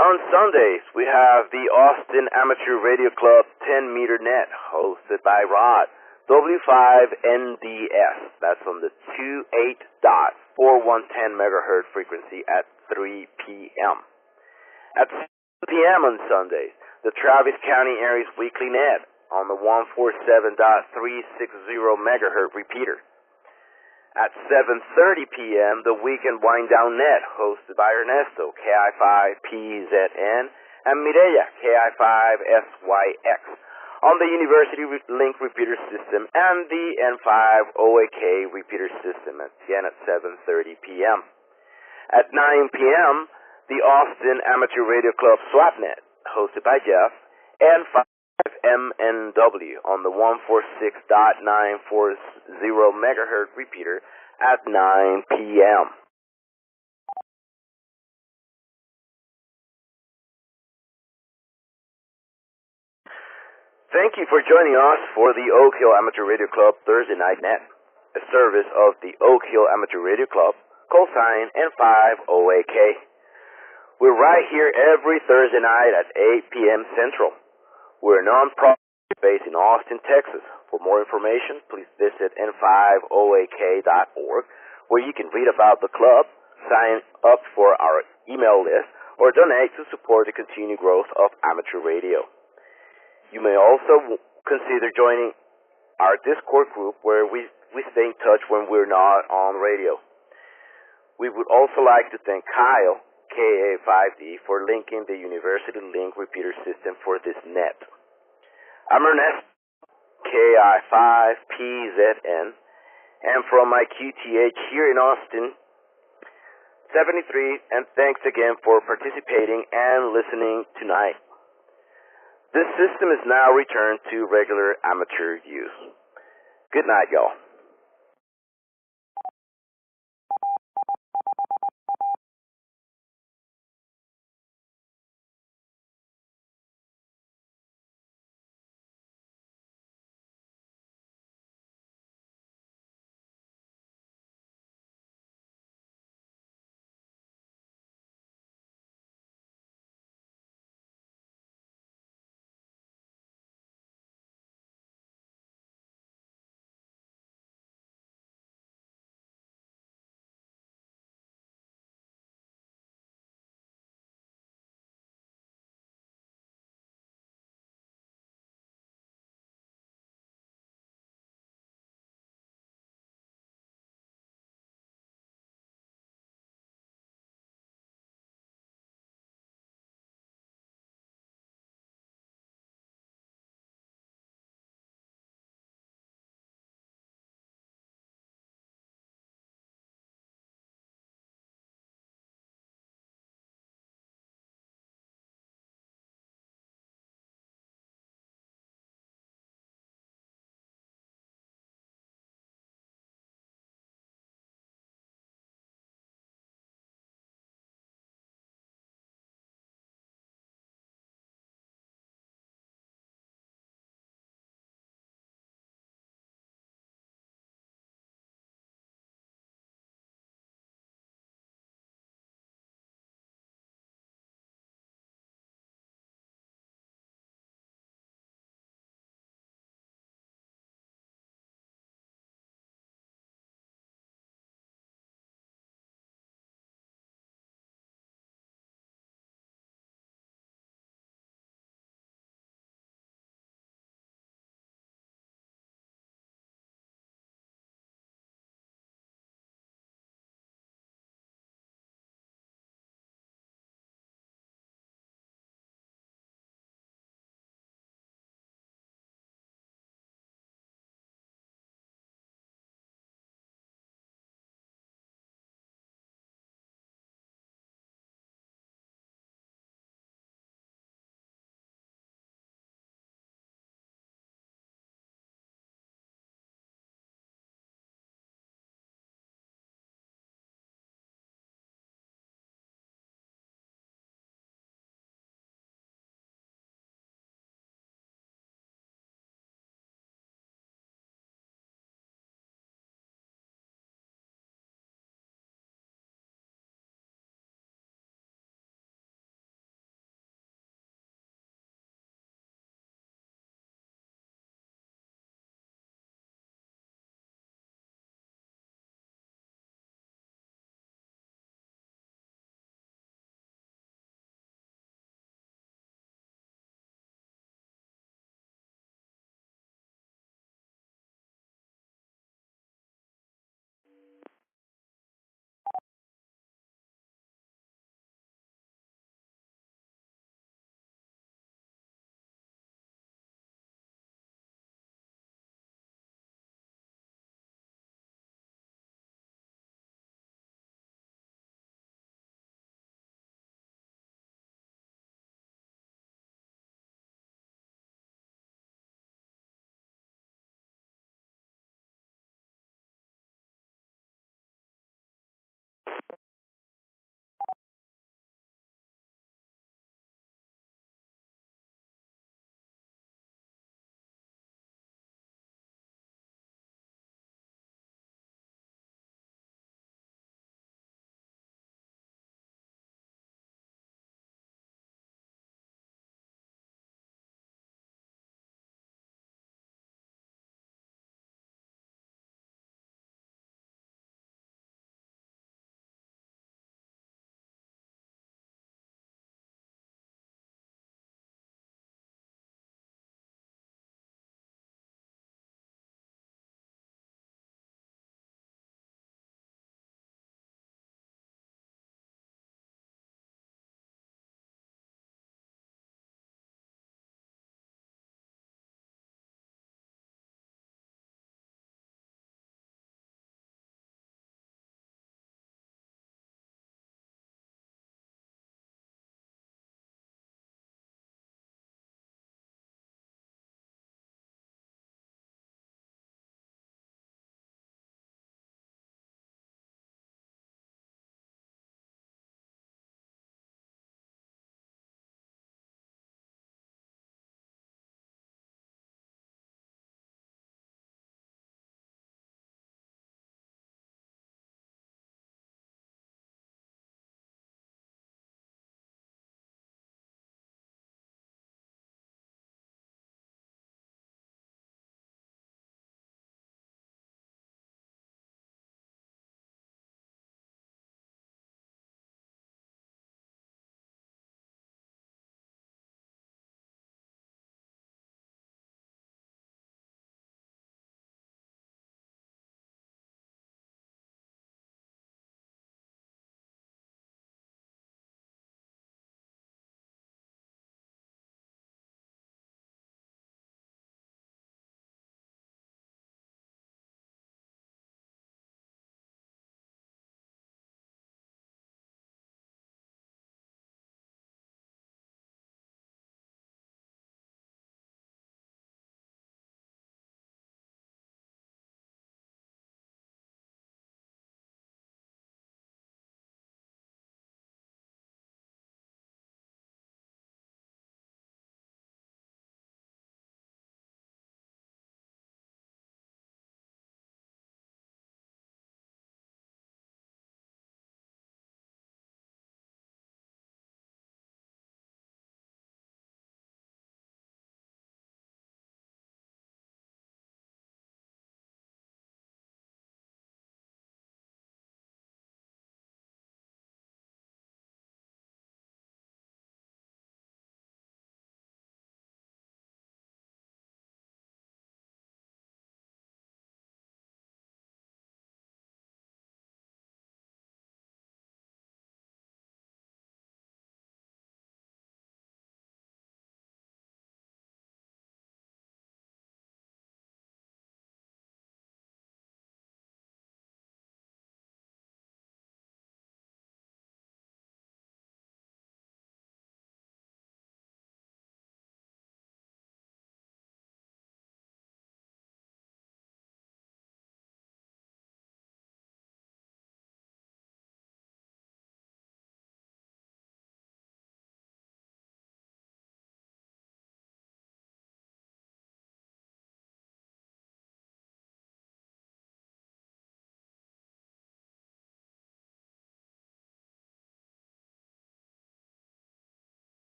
On Sundays, we have the Austin Amateur Radio Club 10-meter net, hosted by Rod, W5NDS. That's on the 28.4110 megahertz frequency at 3 p.m. At 7 p.m. on Sundays, the Travis County Area's Weekly Net on the 147.360 megahertz repeater. At 7:30 p.m., the Weekend Wind Down Net, hosted by Ernesto, KI5PZN, and Mireya, KI5SYX, on the University Link Repeater System and the N5OAK Repeater System, again at 7:30 p.m. At 9 p.m., the Austin Amateur Radio Club SwapNet, hosted by Jeff, and N5MNW on the 146.940 megahertz repeater at 9 p.m. Thank you for joining us for the Oak Hill Amateur Radio Club Thursday Night Net, a service of the Oak Hill Amateur Radio Club, callsign N5OAK. We're right here every Thursday night at 8 p.m. Central. We're a non-profit based in Austin, Texas. For more information, please visit n5oak.org, where you can read about the club, sign up for our email list, or donate to support the continued growth of amateur radio. You may also consider joining our Discord group, where we stay in touch when we're not on radio. We would also like to thank Kyle, KA5D, for linking the University Link Repeater System for this net. I'm Ernesto, KI5PZN, and from my QTH here in Austin, 73, and thanks again for participating and listening tonight. This system is now returned to regular amateur use. Good night, y'all.